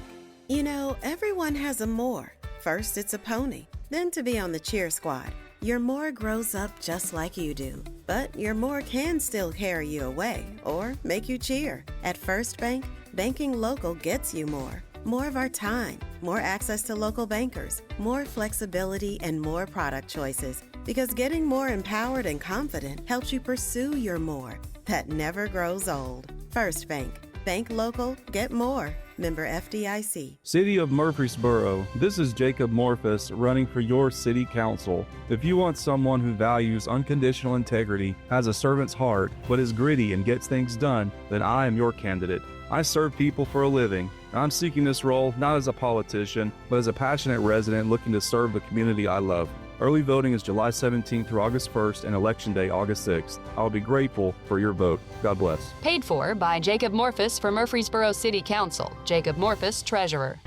You know, everyone has a more. First, it's a pony. Then to be on the cheer squad. Your more grows up just like you do. But your more can still carry you away or make you cheer. At First Bank, banking local gets you more. More of our time, more access to local bankers, more flexibility, and more product choices. Because getting more empowered and confident helps you pursue your more that never grows old. First Bank. Bank local, get more. Member FDIC.
City of Murfreesboro, this is Jacob Morphus running for your city council. If you want someone who values unconditional integrity, has a servant's heart, but is gritty and gets things done, then I am your candidate. I serve people for a living. I'm seeking this role not as a politician, but as a passionate resident looking to serve the community I love. Early voting is July 17th through August 1st and Election Day August 6th. I'll be grateful for your vote. God bless.
Paid for by Jacob Morphus for Murfreesboro City Council. Jacob Morphus, Treasurer.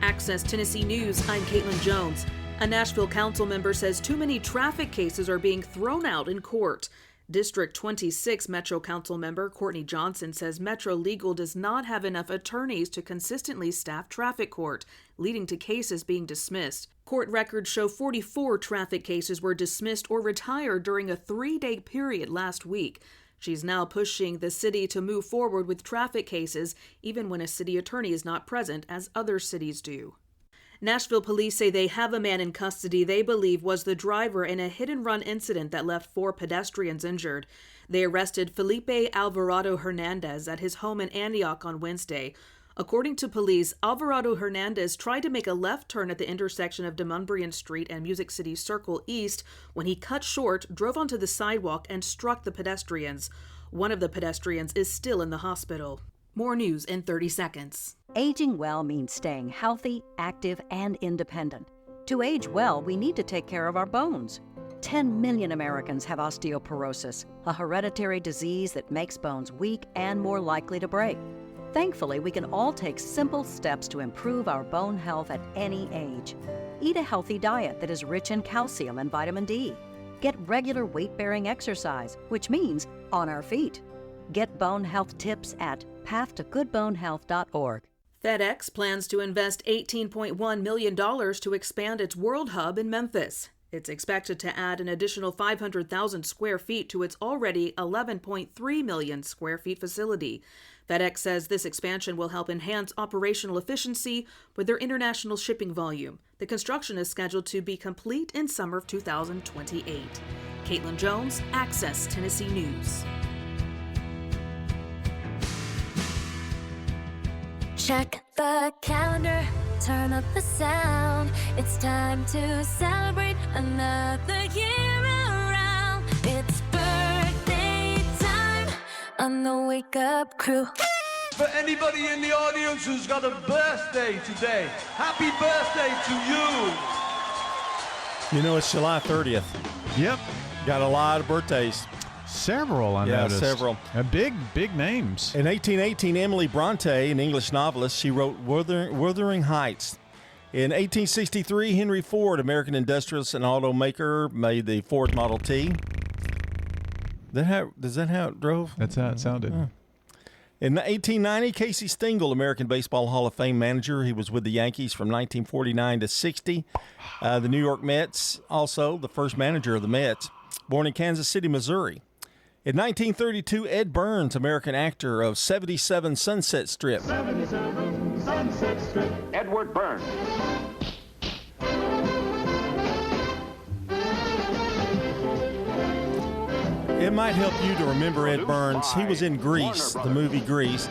Access Tennessee News, I'm Caitlin Jones. A Nashville council member says too many traffic cases are being thrown out in court. District 26 Metro Council member Courtney Johnson says Metro Legal does not have enough attorneys to consistently staff traffic court, leading to cases being dismissed. Court records show 44 traffic cases were dismissed or retired during a 3-day period last week. She's now pushing the city to move forward with traffic cases, even when a city attorney is not present, as other cities do. Nashville police say they have a man in custody they believe was the driver in a hit-and-run incident that left 4 pedestrians injured. They arrested Felipe Alvarado Hernandez at his home in Antioch on Wednesday. According to police, Alvarado Hernandez tried to make a left turn at the intersection of Demonbreun Street and Music City Circle East when he cut short, drove onto the sidewalk, and struck the pedestrians. One of the pedestrians is still in the hospital. More news in 30 seconds.
Aging well means staying healthy, active, and independent. To age well, we need to take care of our bones. 10 million Americans have osteoporosis, a hereditary disease that makes bones weak and more likely to break. Thankfully, we can all take simple steps to improve our bone health at any age. Eat a healthy diet that is rich in calcium and vitamin D. Get regular weight-bearing exercise, which means on our feet. Get bone health tips at pathtogoodbonehealth.org.
FedEx plans to invest $18.1 million to expand its World Hub in Memphis. It's expected to add an additional 500,000 square feet to its already 11.3 million square feet facility. FedEx says this expansion will help enhance operational efficiency with their international shipping volume. The construction is scheduled to be complete in summer of 2028. Caitlin Jones, Access Tennessee News.
Check the calendar, turn up the sound. It's time to celebrate another year around. It's birthday time on the Wake Up Crew.
For anybody in the audience who's got a birthday today, happy birthday to you.
You know, it's July 30th.
Yep.
Got a lot of birthdays.
Several, I noticed.
Several.
Big names.
In 1818, Emily Bronte, an English novelist, she wrote Wuthering Heights. In 1863, Henry Ford, American industrialist and automaker, made the Ford Model T. Is that how it drove?
That's how it sounded.
In 1890, Casey Stengel, American Baseball Hall of Fame manager. He was with the Yankees from 1949 to 60. The New York Mets, also the first manager of the Mets, born in Kansas City, Missouri. In 1932, Ed Burns, American actor of 77 Sunset Strip.
77 Sunset Strip. Edward Burns.
It might help you to remember Ed Burns. He was in Grease, the movie Grease.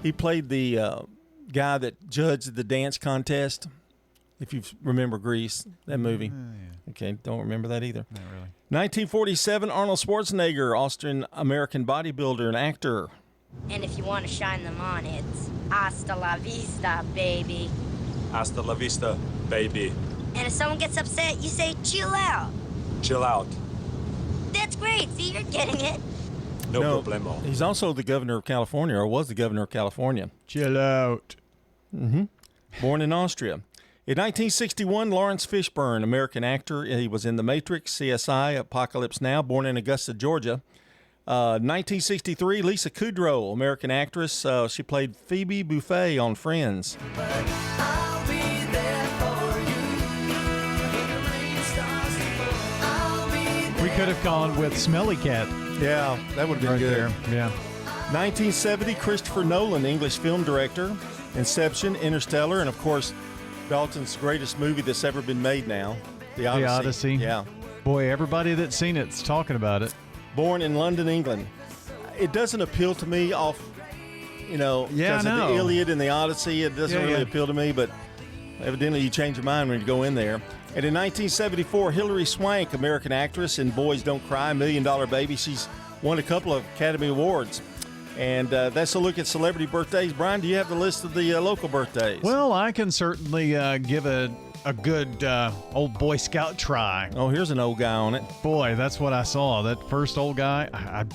He played the guy that judged the dance contest. If you remember Grease, that movie. Okay, don't remember that either.
Not really.
1947, Arnold Schwarzenegger, Austrian-American bodybuilder and actor.
And if you want to shine them on, it's hasta la vista, baby.
Hasta la vista, baby.
And if someone gets upset, you say, chill out.
Chill out.
That's great. See, you're getting it.
No problemo.
He's also the governor of California, or was the governor of California.
Chill out.
Born in Austria. In 1961, Lawrence Fishburne, American actor. He was in The Matrix, CSI, Apocalypse Now, born in Augusta, Georgia. 1963, Lisa Kudrow, American actress. She played Phoebe Buffay on Friends.
We could have gone with Smelly Cat.
Yeah, that would have been good.
There. Yeah.
1970, Christopher Nolan, English film director. Inception, Interstellar, and of course, Dalton's greatest movie that's ever been made now, The Odyssey.
The Odyssey.
Yeah.
Boy, everybody that's seen it's talking about it.
Born in London, England. It doesn't appeal to me you know,
Yeah, I
because of
know.
the Iliad and the Odyssey. It doesn't really appeal to me, but evidently you change your mind when you go in there. And in 1974, Hilary Swank, American actress in Boys Don't Cry, $1 Million Baby, she's won a couple of Academy Awards. And that's a look at celebrity birthdays. Brian, do you have the list of the local birthdays?
Well, I can certainly give a good old Boy Scout try.
Oh, here's an old guy on it.
Boy, that's what I saw. That first old guy.
I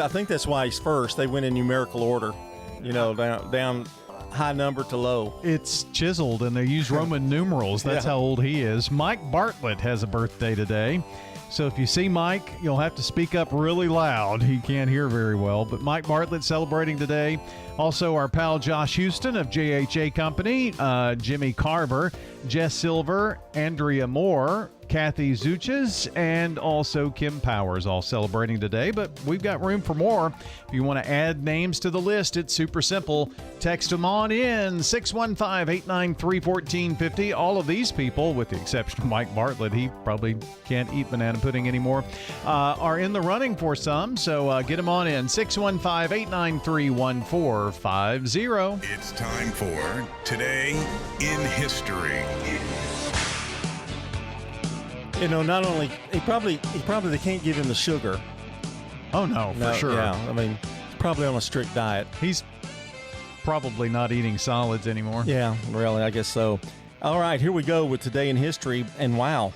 think that's why he's first. They went in numerical order, you know, down high number to low.
It's chiseled, and they use Roman numerals. That's how old he is. Mike Bartlett has a birthday today. So if you see Mike, you'll have to speak up really loud. He can't hear very well. But Mike Bartlett celebrating today. Also, our pal Josh Houston of JHA Company, Jimmy Carver, Jess Silver, Andrea Moore, Kathy Zuches, and also Kim Powers, all celebrating today. But we've got room for more. If you want to add names to the list, it's super simple. Text them on in 615-893-1450. All of these people, with the exception of Mike Bartlett, he probably can't eat banana pudding anymore, are in the running for some. So get them on in 615-893-1450.
It's time for Today in History.
You know, not only they can't give him the sugar.
Oh no, for sure.
Yeah, I mean, he's probably on a strict diet.
He's probably not eating solids anymore.
Yeah, really, I guess so. All right, here we go with Today in History, and wow,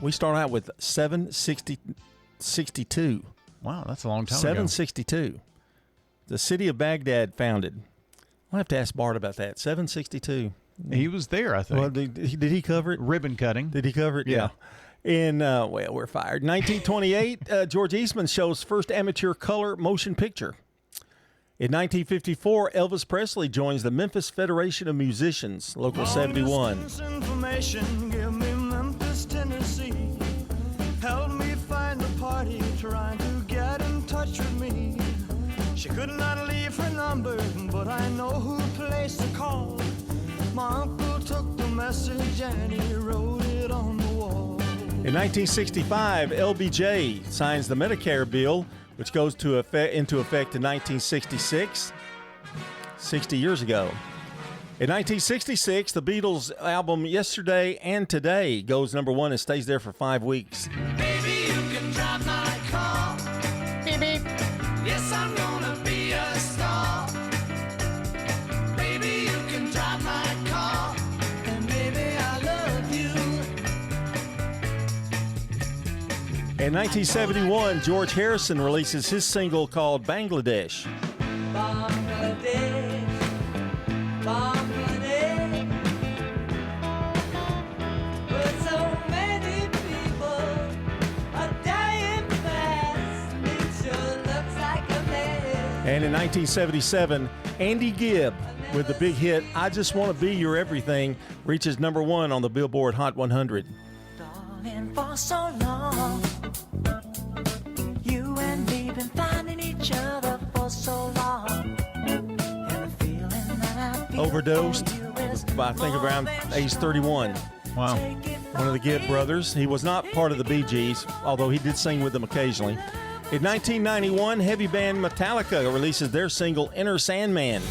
we start out with 762.
Wow, that's a long time
762. The city of Baghdad founded. I'll have to ask Bart about that. 762.
He was there, I think.
Well, did he cover it?
Ribbon cutting.
Did he cover it?
Yeah.
In, well, we're fired. 1928, George Eastman shows first amateur color motion picture. In 1954, Elvis Presley joins the Memphis Federation of Musicians, Local 71.
Information, give me Memphis, Tennessee. Help me find the party trying to get in touch with me. She could not leave her number, but I know who placed the call. My uncle took the message and he wrote it on the wall.
In 1965, LBJ signs the Medicare bill, which goes into effect in 1966, 60 years ago. In 1966, the Beatles' album Yesterday and Today goes number one and stays there for 5 weeks.
Baby, you can drive my car. Beep, beep. Yes, I'm gonna be a star. Baby, you can drive my car. And baby, I love you.
In 1971, George Harrison releases his single called Bangladesh.
Bangladesh, Bangladesh. But so many people are dying fast. It sure looks like a mess.
And in 1977, Andy Gibb with the big hit I Just Want to Be Your Everything reaches number one on the Billboard Hot 100.
Darling, for so long, you and me been finding each other for so long. And the feeling that I feel
Overdosed, I think around age 31.
Wow.
One of the Gibb brothers. He was not part of the Bee Gees, although he did sing with them occasionally. In 1991, heavy band Metallica releases their single Inner Sandman.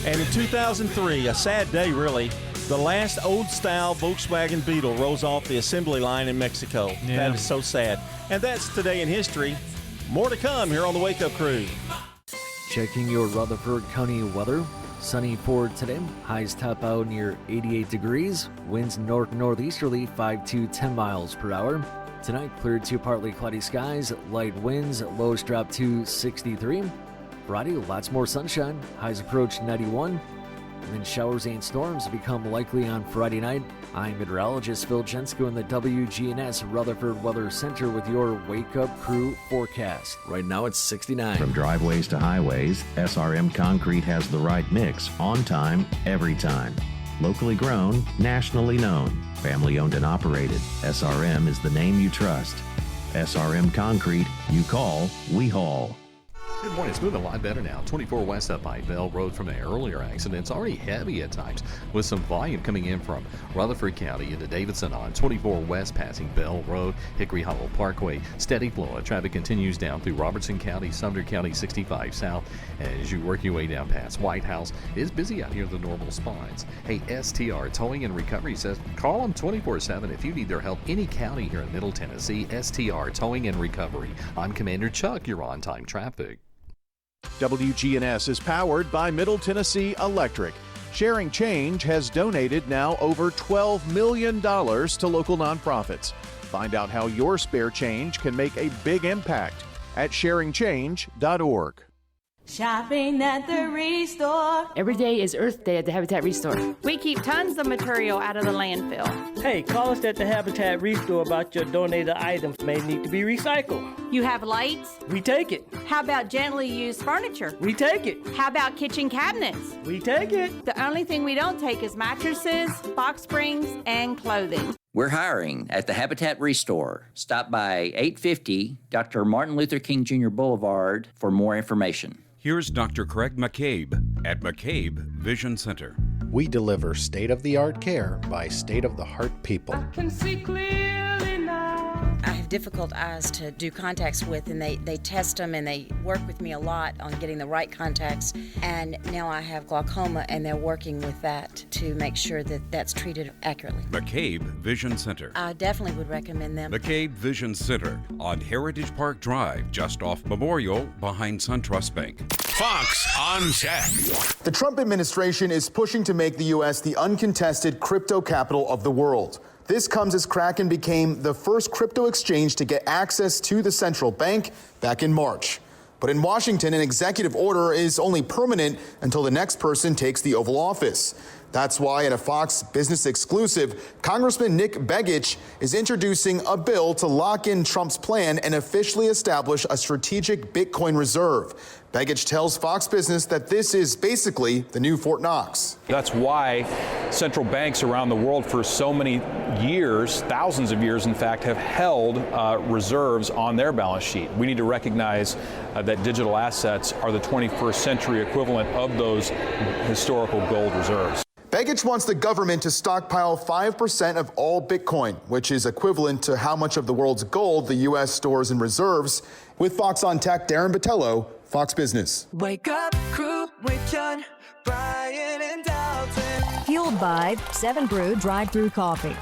And in 2003, a sad day really, the last old-style Volkswagen Beetle rolls off the assembly line in Mexico.
Yeah.
That is so sad. And that's Today in History. More to come here on the Wake Up Crew.
Checking your Rutherford County weather. Sunny for today. Highs top out near 88 degrees. Winds north-northeasterly 5 to 10 miles per hour. Tonight, clear to partly cloudy skies. Light winds. Lows drop to 63. Friday, lots more sunshine. Highs approach 91. And then showers and storms become likely on Friday night. I'm meteorologist Phil Jensko in the WGNS Rutherford Weather Center with your Wake Up Crew forecast. Right now it's 69.
From driveways to highways, SRM Concrete has the right mix, on time, every time. Locally grown, nationally known, family owned and operated. SRM is the name you trust. SRM Concrete, you call, we haul.
Good morning. It's moving a lot better now. 24 west up by Bell Road from the earlier accident. It's already heavy at times with some volume coming in from Rutherford County into Davidson on 24 west passing Bell Road, Hickory Hollow Parkway. Steady flow of traffic continues down through Robertson County, Sumner County 65 south. As you work your way down past White House, it's busy out here at the normal spots. Hey, STR Towing and Recovery says call them 24/7 if you need their help. Any county here in Middle Tennessee, STR Towing and Recovery. I'm Commander Chuck. You're on time traffic.
WGNS is powered by Middle Tennessee Electric. Sharing Change has donated now over $12 million to local nonprofits. Find out how your spare change can make a big impact at sharingchange.org.
Shopping at the Restore.
Every day is Earth Day at the Habitat Restore. We keep tons of material out of the landfill.
Hey, call us at the Habitat Restore about your donated items may need to be recycled.
You have lights?
We take it.
How about gently used furniture?
We take it.
How about kitchen cabinets?
We take it.
The only thing we don't take is mattresses, box springs, and clothing.
We're hiring at the Habitat Restore. Stop by 850 Dr. Martin Luther King Jr. Boulevard for more information.
Here's Dr. Craig McCabe at McCabe Vision Center.
We deliver state-of-the-art care by state-of-the-heart people.
I can see clearly now.
I have difficult eyes to do contacts with, and they test them and they work with me a lot on getting the right contacts. And now I have glaucoma, and they're working with that to make sure that that's treated accurately.
McCabe Vision Center.
I definitely would recommend them.
McCabe Vision Center on Heritage Park Drive, just off Memorial, behind SunTrust Bank.
Fox on Tech.
The Trump administration is pushing to make the U.S. the uncontested crypto capital of the world. This comes as Kraken became the first crypto exchange to get access to the central bank back in March. But in Washington, an executive order is only permanent until the next person takes the Oval Office. That's why, in a Fox Business exclusive, Congressman Nick Begich is introducing a bill to lock in Trump's plan and officially establish a strategic Bitcoin reserve. Begich tells Fox Business that this is basically the new Fort Knox.
That's why central banks around the world for so many years, thousands of years in fact, have held reserves on their balance sheet. We need to recognize that digital assets are the 21st century equivalent of those historical gold reserves.
Begich wants the government to stockpile 5% of all Bitcoin, which is equivalent to how much of the world's gold the U.S. stores in reserves. With Fox on Tech, Darren Botello, Fox Business.
Wake up, crew, with John, Brian, and Dalton.
Fueled by 7 Brew Drive-Thru Coffee.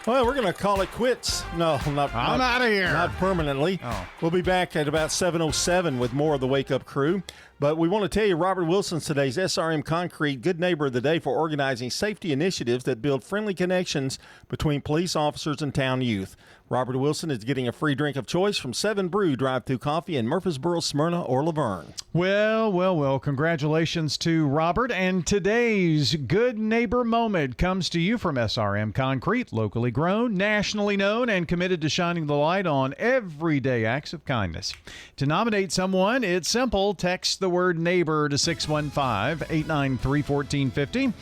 Well, we're going to call it quits. No, I'm
out of here.
Not permanently.
Oh.
We'll be back at about 7:07 with more of the Wake Up Crew. But we want to tell you, Robert Wilson's today's SRM Concrete Good Neighbor of the Day for organizing safety initiatives that build friendly connections between police officers and town youth. Robert Wilson is getting a free drink of choice from 7 Brew Drive-Thru Coffee in Murfreesboro, Smyrna, or Laverne.
Well, congratulations to Robert. And today's Good Neighbor moment comes to you from SRM Concrete, locally grown, nationally known, and committed to shining the light on everyday acts of kindness. To nominate someone, it's simple. Text the word neighbor to 615-893-1450.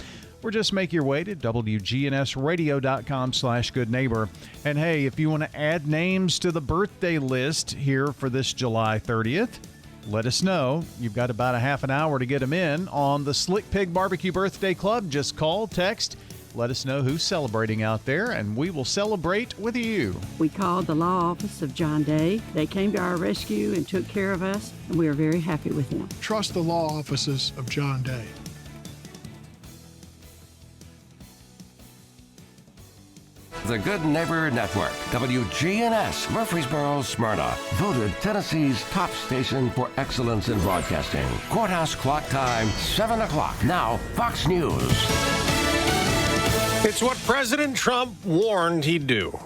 Or just make your way to WGNSradio.com/goodneighbor. And hey, if you want to add names to the birthday list here for this July 30th, let us know. You've got about a half an hour to get them in on the Slick Pig Barbecue Birthday Club. Just call, text, let us know who's celebrating out there, and we will celebrate with you.
We called the law office of John Day. They came to our rescue and took care of us, and we are very happy with them.
Trust the law offices of John Day.
The Good Neighbor Network, WGNS, Murfreesboro, Smyrna, voted Tennessee's top station for excellence in broadcasting. Courthouse clock time, 7 o'clock. Now, Fox News.
It's what President Trump warned he'd do.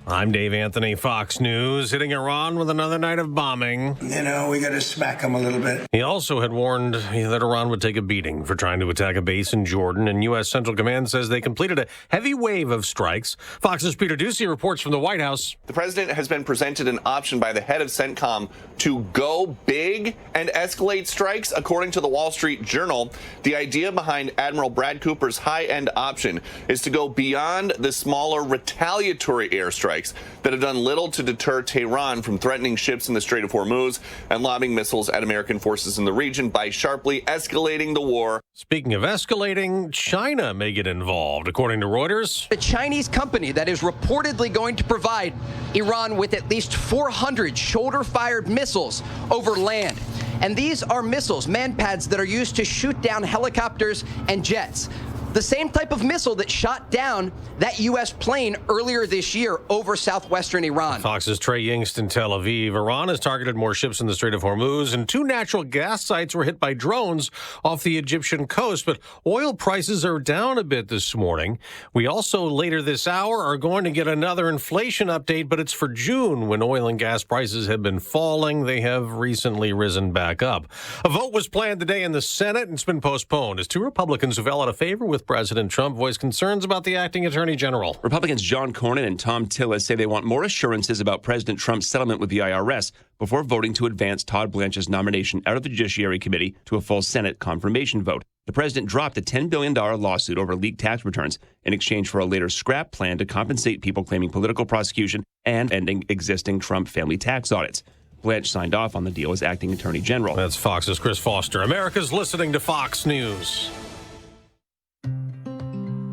I'm Dave Anthony, Fox News, hitting Iran with another night of bombing.
You know, we got to smack them a little bit.
He also had warned that Iran would take a beating for trying to attack a base in Jordan, and U.S. Central Command says they completed a heavy wave of strikes. Fox's Peter Ducey reports from the White House.
The president has been presented an option by the head of CENTCOM to go big and escalate strikes, according to the Wall Street Journal. The idea behind Admiral Brad Cooper's high-end option is to go beyond the smaller retaliatory airstrikes strikes that have done little to deter Tehran from threatening ships in the Strait of Hormuz and lobbing missiles at American forces in the region by sharply escalating the war.
Speaking of escalating, China may get involved, according to Reuters.
The Chinese company that is reportedly going to provide Iran with at least 400 shoulder-fired missiles over land. And these are missiles, man-pads, that are used to shoot down helicopters and jets. The same type of missile that shot down that U.S. plane earlier this year over southwestern Iran.
Fox's Trey Yingst in Tel Aviv. Iran has targeted more ships in the Strait of Hormuz, and 2 natural gas sites were hit by drones off the Egyptian coast. But oil prices are down a bit this morning. We also, later this hour, are going to get another inflation update, but it's for June, when oil and gas prices have been falling. They have recently risen back up. A vote was planned today in the Senate, and it's been postponed as 2 Republicans who fell out of favor with President Trump voiced concerns about the acting attorney general.
Republicans John Cornyn and Tom Tillis say they want more assurances about President Trump's settlement with the IRS before voting to advance Todd Blanche's nomination out of the Judiciary Committee to a full Senate confirmation vote. The president dropped a $10 billion lawsuit over leaked tax returns in exchange for a later scrap plan to compensate people claiming political prosecution and ending existing Trump family tax audits. Blanche signed off on the deal as acting attorney general.
That's Fox's Chris Foster. America's listening to Fox News.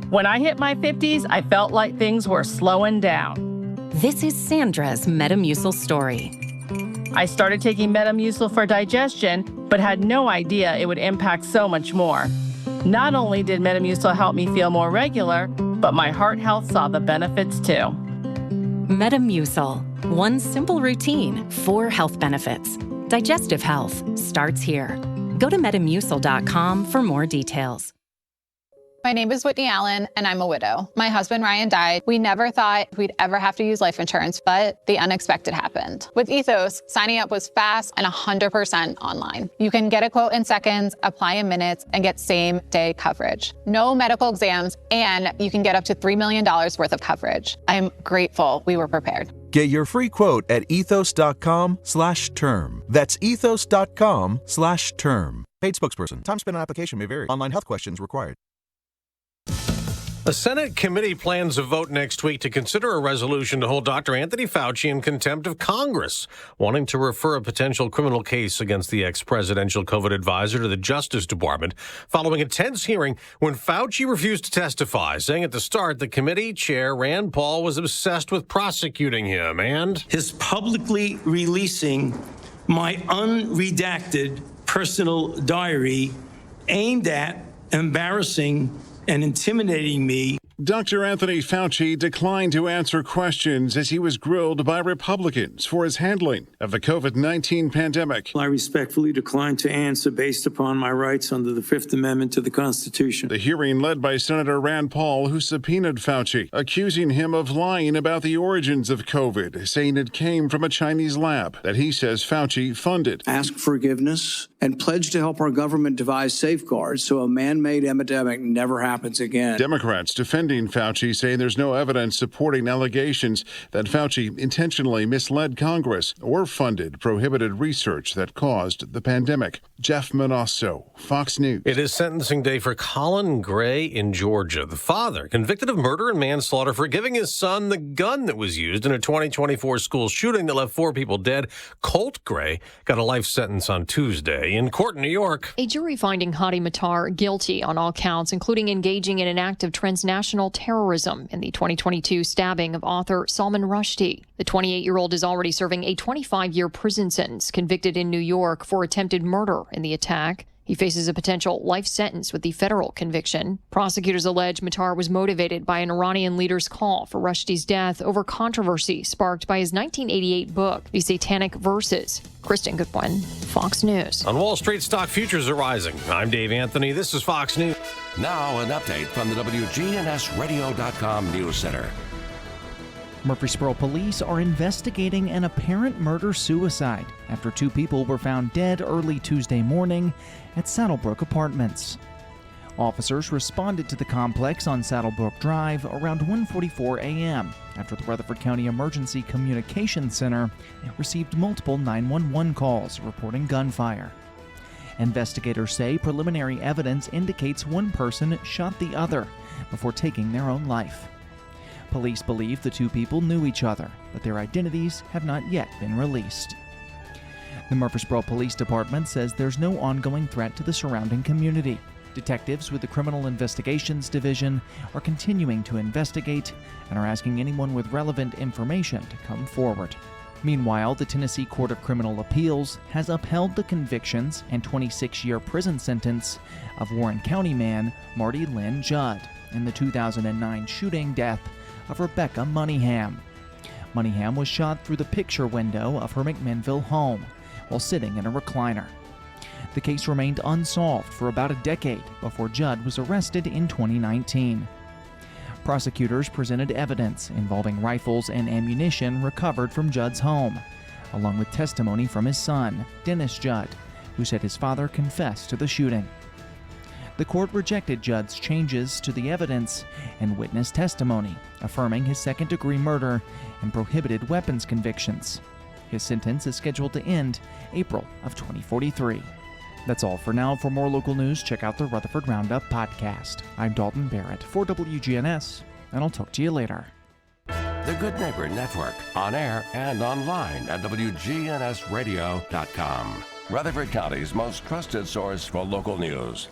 When I hit my 50s, I felt like things were slowing down.
This is Sandra's Metamucil story.
I started taking Metamucil for digestion, but had no idea it would impact so much more. Not only did Metamucil help me feel more regular, but my heart health saw the benefits too.
Metamucil. One simple routine, 4 health benefits. Digestive health starts here. Go to Metamucil.com for more details.
My name is Whitney Allen, and I'm a widow. My husband, Ryan, died. We never thought we'd ever have to use life insurance, but the unexpected happened. With Ethos, signing up was fast and 100% online. You can get a quote in seconds, apply in minutes, and get same-day coverage. No medical exams, and you can get up to $3 million worth of coverage. I'm grateful we were prepared.
Get your free quote at ethos.com/term. That's ethos.com/term. Paid spokesperson. Time spent on application may vary. Online health questions required.
A Senate committee plans a vote next week to consider a resolution to hold Dr. Anthony Fauci in contempt of Congress, wanting to refer a potential criminal case against the ex-presidential COVID advisor to the Justice Department, following a tense hearing when Fauci refused to testify, saying at the start the committee chair, Rand Paul, was obsessed with prosecuting him and
his publicly releasing my unredacted personal diary aimed at embarrassing and intimidating me.
Dr. Anthony Fauci declined to answer questions as he was grilled by Republicans for his handling of the COVID-19 pandemic.
I respectfully decline to answer based upon my rights under the Fifth Amendment to the Constitution.
The hearing led by Senator Rand Paul, who subpoenaed Fauci, accusing him of lying about the origins of COVID, saying it came from a Chinese lab that he says Fauci funded.
Ask forgiveness and pledge to help our government devise safeguards so a man-made epidemic never happens again.
Democrats defending Fauci, saying there's no evidence supporting allegations that Fauci intentionally misled Congress or funded prohibited research that caused the pandemic. Jeff Manasso, Fox News.
It is sentencing day for Colin Gray in Georgia. The father, convicted of murder and manslaughter for giving his son the gun that was used in a 2024 school shooting that left 4 people dead. Colt Gray got a life sentence on Tuesday in court in New York.
A jury finding Hadi Matar guilty on all counts, including engaging in an act of transnational terrorism in the 2022 stabbing of author Salman Rushdie. The 28-year-old is already serving a 25-year prison sentence, convicted in New York for attempted murder in the attack. He faces a potential life sentence with the federal conviction. Prosecutors allege Matar was motivated by an Iranian leader's call for Rushdie's death over controversy sparked by his 1988 book, The Satanic Verses. Kristen Goodwin, Fox News.
On Wall Street, stock futures are rising. I'm Dave Anthony. This is Fox News.
Now an update from the WGNSradio.com News Center.
Murfreesboro police are investigating an apparent murder-suicide after 2 people were found dead early Tuesday morning at Saddlebrook Apartments. Officers responded to the complex on Saddlebrook Drive around 1:44 a.m. after the Rutherford County Emergency Communications Center received multiple 911 calls reporting gunfire. Investigators say preliminary evidence indicates one person shot the other before taking their own life. Police believe the two people knew each other, but their identities have not yet been released. The Murfreesboro Police Department says there's no ongoing threat to the surrounding community. Detectives with the Criminal Investigations Division are continuing to investigate and are asking anyone with relevant information to come forward. Meanwhile, the Tennessee Court of Criminal Appeals has upheld the convictions and 26-year prison sentence of Warren County man Marty Lynn Judd in the 2009 shooting death of Rebecca Moneyham. Moneyham was shot through the picture window of her McMinnville home while sitting in a recliner. The case remained unsolved for about a decade before Judd was arrested in 2019. Prosecutors presented evidence involving rifles and ammunition recovered from Judd's home, along with testimony from his son, Dennis Judd, who said his father confessed to the shooting. The court rejected Judd's changes to the evidence and witness testimony, affirming his second-degree murder and prohibited weapons convictions. His sentence is scheduled to end April of 2043. That's all for now. For more local news, check out the Rutherford Roundup podcast. I'm Dalton Barrett for WGNS, and I'll talk to you later.
The Good Neighbor Network, on air and online at WGNSradio.com. Rutherford County's most trusted source for local news.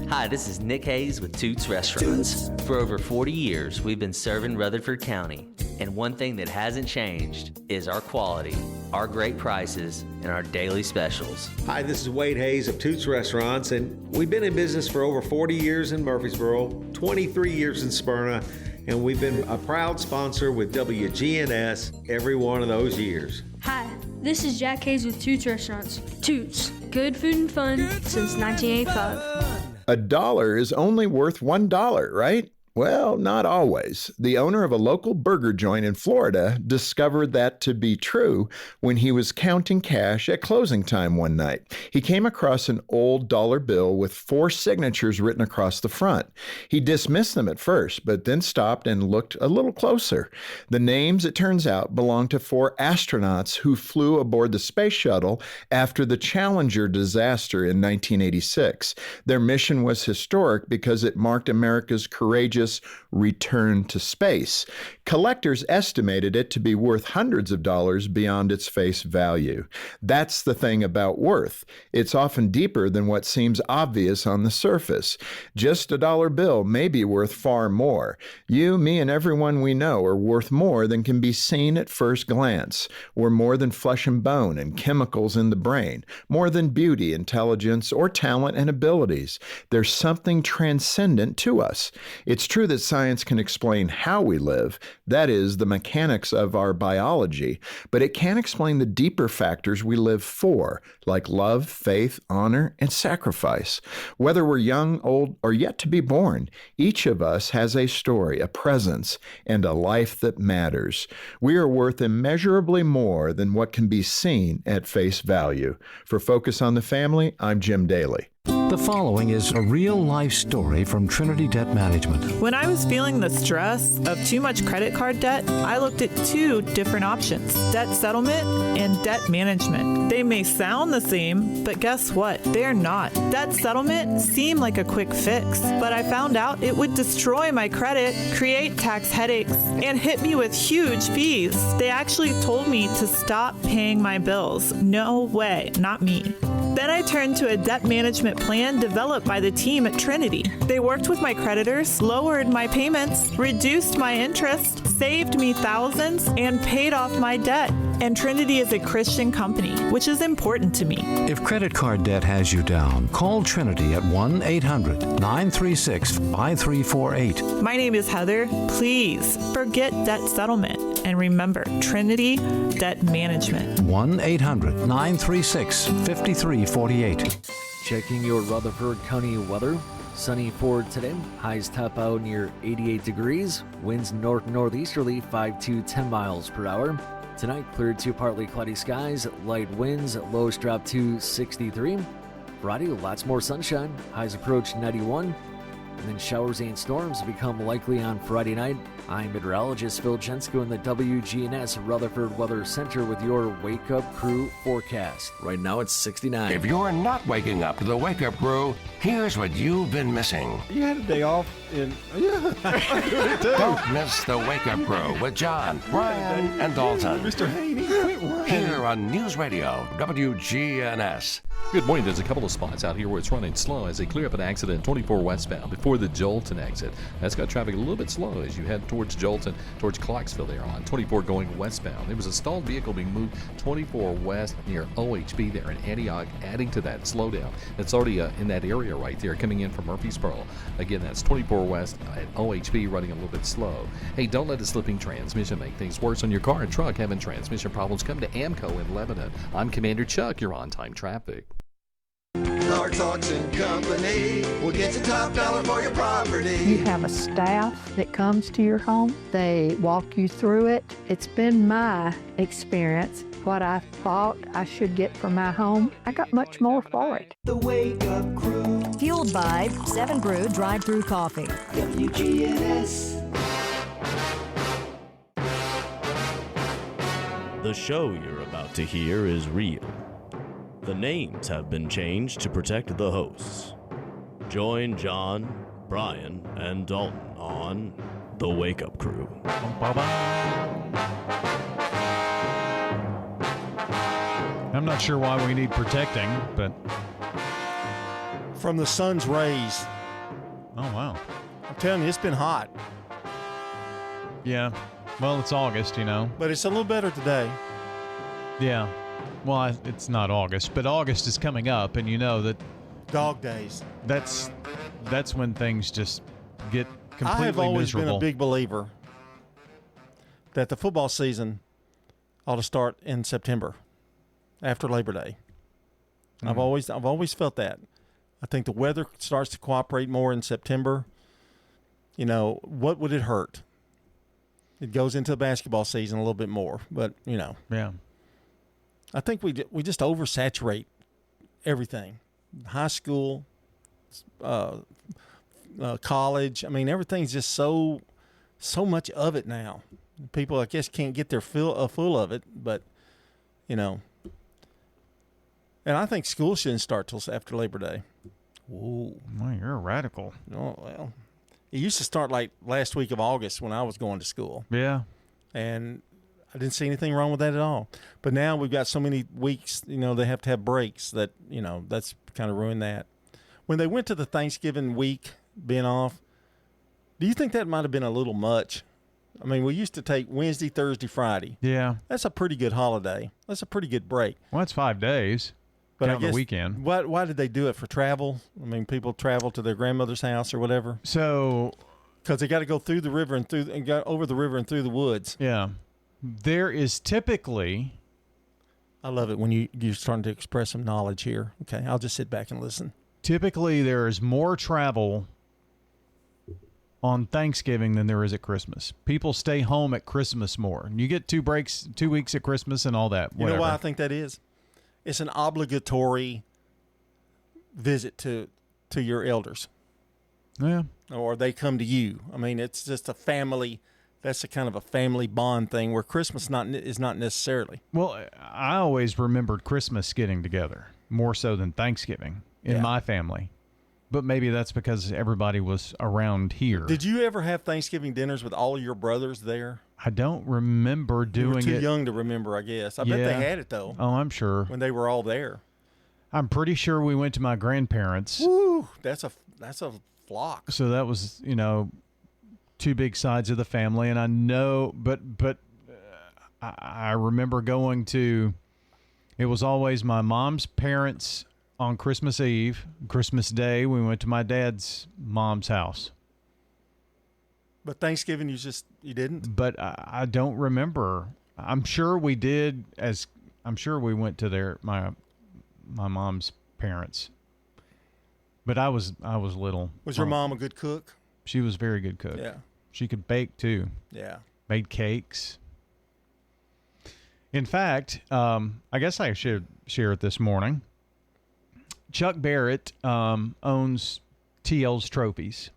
Hi, this is Nick Hayes with Toots Restaurants. For over 40 years, we've been serving Rutherford County. And one thing that hasn't changed is our quality, our great prices, and our daily specials.
Hi, this is Wade Hayes of Toots Restaurants, and we've been in business for over 40 years in Murfreesboro, 23 years in Smyrna, and we've been a proud sponsor with WGNS every one of those years.
Hi, this is Jack Hayes with Toots Restaurants. Toots, good food and fun since 1985.
$1 is only worth $1, right? Well, not always. The owner of a local burger joint in Florida discovered that to be true when he was counting cash at closing time one night. He came across an old dollar bill with 4 signatures written across the front. He dismissed them at first, but then stopped and looked a little closer. The names, it turns out, belong to 4 astronauts who flew aboard the space shuttle after the Challenger disaster in 1986. Their mission was historic because it marked America's courageous return to space. Collectors estimated it to be worth hundreds of dollars beyond its face value. That's the thing about worth. It's often deeper than what seems obvious on the surface. Just a dollar bill may be worth far more. You, me, and everyone we know are worth more than can be seen at first glance. We're more than flesh and bone and chemicals in the brain, more than beauty, intelligence, or talent and abilities. There's something transcendent to us. It's true that science can explain how we live, that is, the mechanics of our biology, but it can't explain the deeper factors we live for, like love, faith, honor, and sacrifice. Whether we're young, old, or yet to be born, each of us has a story, a presence, and a life that matters. We are worth immeasurably more than what can be seen at face value. For Focus on the Family, I'm Jim Daly.
The following is a real-life story from Trinity Debt Management.
When I was feeling the stress of too much credit card debt, I looked at 2 different options: debt settlement and debt management. They may sound the same, but guess what? They're not. Debt settlement seemed like a quick fix, but I found out it would destroy my credit, create tax headaches, and hit me with huge fees. They actually told me to stop paying my bills. No way, not me. Then I turned to a debt management plan developed by the team at Trinity. They worked with my creditors, lowered my payments, reduced my interest, saved me thousands, and paid off my debt. And Trinity is a Christian company, which is important to me.
If credit card debt has you down, call Trinity at 1-800-936-5348.
My name is Heather. Please forget debt settlement. And remember, Trinity Debt Management.
1-800-936-5348.
Checking your Rutherford County weather. Sunny for today. Highs top out near 88 degrees. Winds north-northeasterly 5 to 10 miles per hour. Tonight, clear to partly cloudy skies. Light winds. Lows drop to 63. Friday, lots more sunshine. Highs approach 91. And then showers and storms become likely on Friday night. I'm meteorologist Phil Jensko in the WGNS Rutherford Weather Center with your Wake Up Crew forecast. Right now it's 69.
If you're not waking up to the Wake Up Crew, here's what you've been missing.
You had a day off in... Yeah.
Don't miss the Wake Up Crew with John, Brian, and Dalton.
Mr. Haney, quit running.
Here on News Radio, WGNS.
Good morning. There's a couple of spots out here where it's running slow as they clear up an accident 24 westbound before the Jolton exit. That's got traffic a little bit slow as you head towards Jolton, towards Clarksville there on 24 going westbound. There was a stalled vehicle being moved 24 west near OHB there in Antioch, adding to that slowdown. It's already in that area right there coming in from Murfreesboro. Again, that's 24 west at OHB running a little bit slow. Hey, don't let a slipping transmission make things worse on your car and truck. Having transmission problems, come to AMCO in Lebanon. I'm Commander Chuck. You're on time traffic.
Clark's Auction Company will get you top dollar for your property.
You have a staff that comes to your home. They walk you through it. It's been my experience. What I thought I should get for my home, I got much more for it.
The Wake Up Crew.
Fueled by 7 Brew Drive-Thru Coffee.
WGNS.
The show you're about to hear is real. The names have been changed to protect the hosts. Join John, Brian, and Dalton on The Wake Up Crew.
I'm not sure why we need protecting, but...
From the sun's rays.
Oh, wow.
I'm telling you, it's been hot.
Yeah. Well, it's August, you know.
But it's a little better today.
Yeah. Well, it's not August, but August is coming up, and you know that...
Dog days.
That's when things just get completely miserable.
I have always been a big believer that the football season ought to start in September, after Labor Day. I've always felt that. I think the weather starts to cooperate more in September. You know, what would it hurt? It goes into the basketball season a little bit more, but, you know.
Yeah.
I think we just oversaturate everything. High school, college. I mean, everything's just so much of it now. People, I guess, can't get their full of it, but, you know. And I think school shouldn't start till after Labor Day.
Whoa. Well, you're a radical.
Oh, well. It used to start like last week of August when I was going to school.
Yeah.
And I didn't see anything wrong with that at all. But now we've got so many weeks, you know, they have to have breaks that, you know, that's kind of ruined that. When they went to the Thanksgiving week being off, do you think that might have been a little much? I mean, we used to take Wednesday, Thursday, Friday.
Yeah.
That's a pretty good holiday. That's a pretty good break.
Well, it's 5 days.
But
I guess the weekend.
Why did they do it? For travel? I mean, people travel to their grandmother's house or whatever.
So,
because they got to go through the river and go over the river and through the woods.
Yeah, there is typically.
I love it when you're starting to express some knowledge here. Okay, I'll just sit back and listen.
Typically, there is more travel on Thanksgiving than there is at Christmas. People stay home at Christmas more. You get 2 weeks at Christmas and all that.
Whatever. You know why I think that is? It's an obligatory visit to your elders.
Yeah.
Or they come to you. I mean, it's just a family. That's a kind of a family bond thing where Christmas is not necessarily.
Well, I always remembered Christmas getting together more so than Thanksgiving in my family. But maybe that's because everybody was around here.
Did you ever have Thanksgiving dinners with all of your brothers there?
I don't remember doing it.
You were too young to remember, I guess. I bet they had it, though.
Oh, I'm sure.
When they were all there.
I'm pretty sure we went to my grandparents'.
Woo! That's a flock.
So that was, you know, 2 big sides of the family. And I know, but I remember going to, it was always my mom's parents on Christmas Eve. Christmas Day, we went to my dad's mom's house.
But Thanksgiving, you didn't?
But I don't remember. I'm sure we did. I'm sure we went to my mom's parents. But I was little.
Was your mom a good cook?
She was a very good cook.
Yeah.
She could bake too.
Yeah.
Made cakes. In fact, I guess I should share it this morning. Chuck Barrett owns TL's Trophies.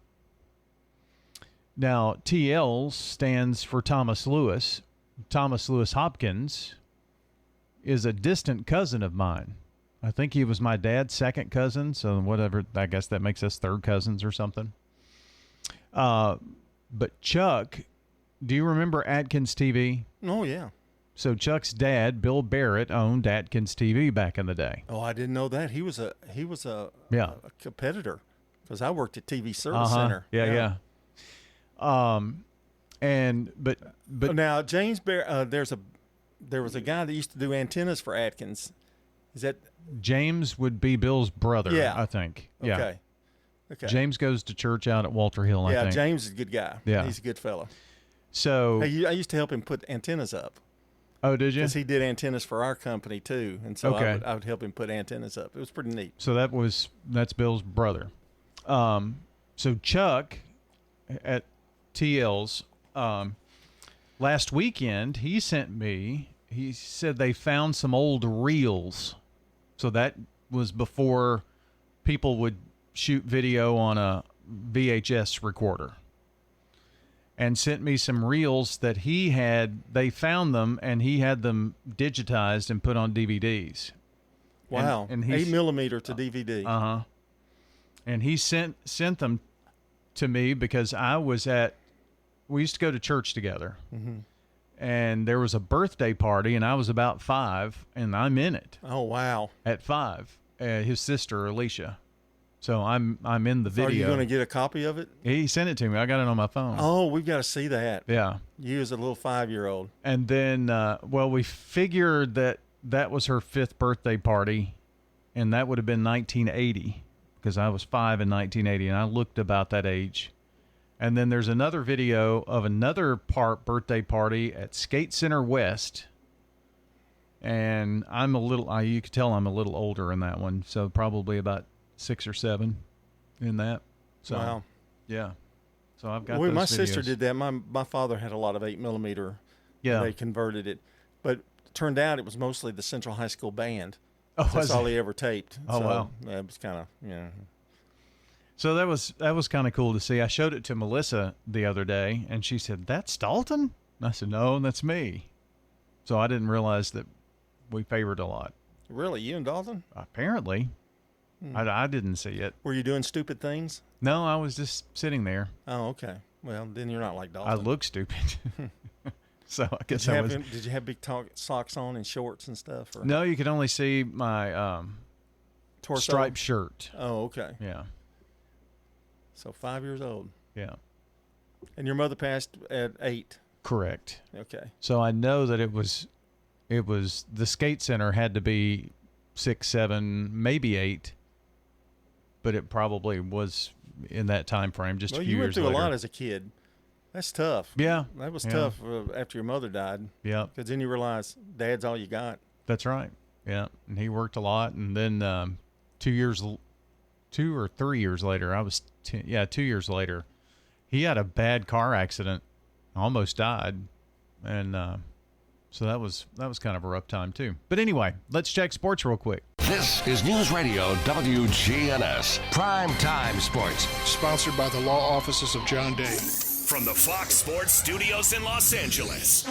Now, TL stands for Thomas Lewis. Thomas Lewis Hopkins is a distant cousin of mine. I think he was my dad's second cousin, so whatever, I guess that makes us third cousins or something. But Chuck, do you remember Atkins TV?
Oh, yeah.
So Chuck's dad, Bill Barrett, owned Atkins TV back in the day.
Oh, I didn't know that. He was a
Yeah.
a competitor because I worked at TV Service Center.
Yeah. But
now James Barrett, there was a guy that used to do antennas for Atkins. Is that
James would be Bill's brother,
Yeah.
I think. Yeah.
Okay.
James goes to church out at Walter Hill, I think.
James is a good guy.
Yeah.
He's a good fellow.
So
Hey, I used to help him put antennas up.
Oh, did you?
Because he did antennas for our company too, and so
Okay.
I would help him put antennas up. It was pretty neat.
So that's Bill's brother. So Chuck at TL's last weekend, he said they found some old reels. So that was before people would shoot video on a VHS recorder. And sent me some reels that they found them, and he had them digitized and put on DVDs.
Wow.
And
8mm to DVD.
Uh-huh. And he sent them to me because we used to go to church together.
Mm-hmm.
And there was a birthday party, and I was about 5, and I'm in it.
Oh, wow.
At 5. His sister, Alicia. So I'm in the video.
Are you going to get a copy of it?
He sent it to me. I got it on my phone.
Oh, we've got to see that.
Yeah.
You as a little 5-year-old.
And then, we figured that was her 5th birthday party, and that would have been 1980 because I was 5 in 1980, and I looked about that age. And then there's another video of another birthday party at Skate Center West, and you could tell I'm a little older in that one, so probably about 6 or 7 in that. So,
wow.
Yeah. So I've got
my
those
sister
videos.
did that. My father had a lot of 8mm.
Yeah.
They converted it. But it turned out it was mostly the Central High School Band.
Oh,
That's all he ever taped.
Oh,
so,
wow.
It was kind of,
So that was kind of cool to see. I showed it to Melissa the other day, and she said, "That's Dalton?" And I said, "No, that's me." So I didn't realize that we favored a lot.
Really? You and Dalton?
Apparently. I didn't see it.
Were you doing stupid things?
No, I was just sitting there.
Oh, okay. Well, then you're not like Dalton.
I look stupid. So I guess
Did you have big socks on and shorts and stuff? Or?
No, you could only see my
torso?
striped shirt.
Oh, okay.
Yeah.
So 5 years old.
Yeah.
And your mother passed at 8.
Correct.
Okay.
So I know that it was the skate center had to be 6, 7, maybe 8, but it probably was in that time frame. Just a few
you went
years
through
later.
a lot as a kid. That's tough.
Yeah.
That was
Yeah.
tough after your mother died.
Yeah.
Because then you realize dad's all you got.
That's right. Yeah. And he worked a lot. And then 2 or 3 years later, 2 years later, he had a bad car accident, almost died. And so that was kind of a rough time too. But anyway, let's check sports real quick.
This is News Radio WGNS Prime Time Sports.
Sponsored by the law offices of John Day.
From the Fox Sports Studios in Los Angeles,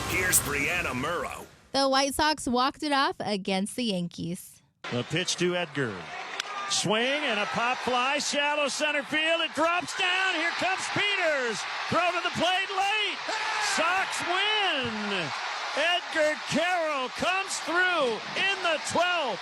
here's Brianna Murrow.
The White Sox walked it off against the Yankees.
The pitch to Edgar. Swing and a pop fly, shallow center field. It drops down. Here comes Peters. Throw to the plate late. Sox win. Edgar Carroll comes through in the 12th.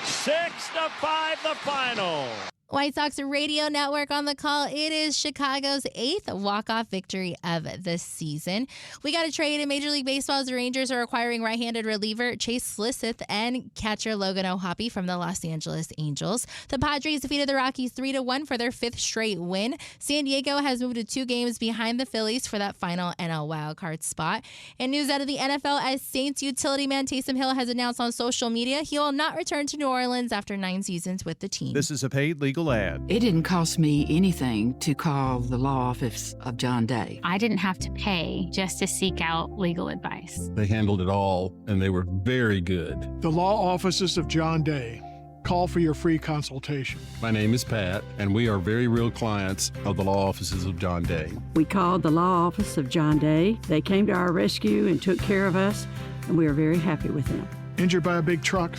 6-5 the final.
White Sox Radio Network on the call. It is Chicago's 8th walk-off victory of the season. We got a trade in Major League Baseball's Rangers are acquiring right-handed reliever Chase Slisseth and catcher Logan O'Hoppe from the Los Angeles Angels. The Padres defeated the Rockies 3-1 for their 5th straight win. San Diego has moved to 2 games behind the Phillies for that final NL wildcard spot. And news out of the NFL as Saints utility man Taysom Hill has announced on social media he will not return to New Orleans after 9 seasons with the team.
This is a paid legal ad.
It didn't cost me anything to call the law office of John Day.
I didn't have to pay just to seek out legal advice.
They handled it all, and they were very good.
The law offices of John Day. Call for your free consultation.
My name is Pat, and we are very real clients of the law offices of John Day.
We called the law office of John Day. They came to our rescue and took care of us, and we are very happy with them.
Injured by a big truck?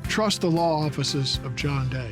Trust the law offices of John Day.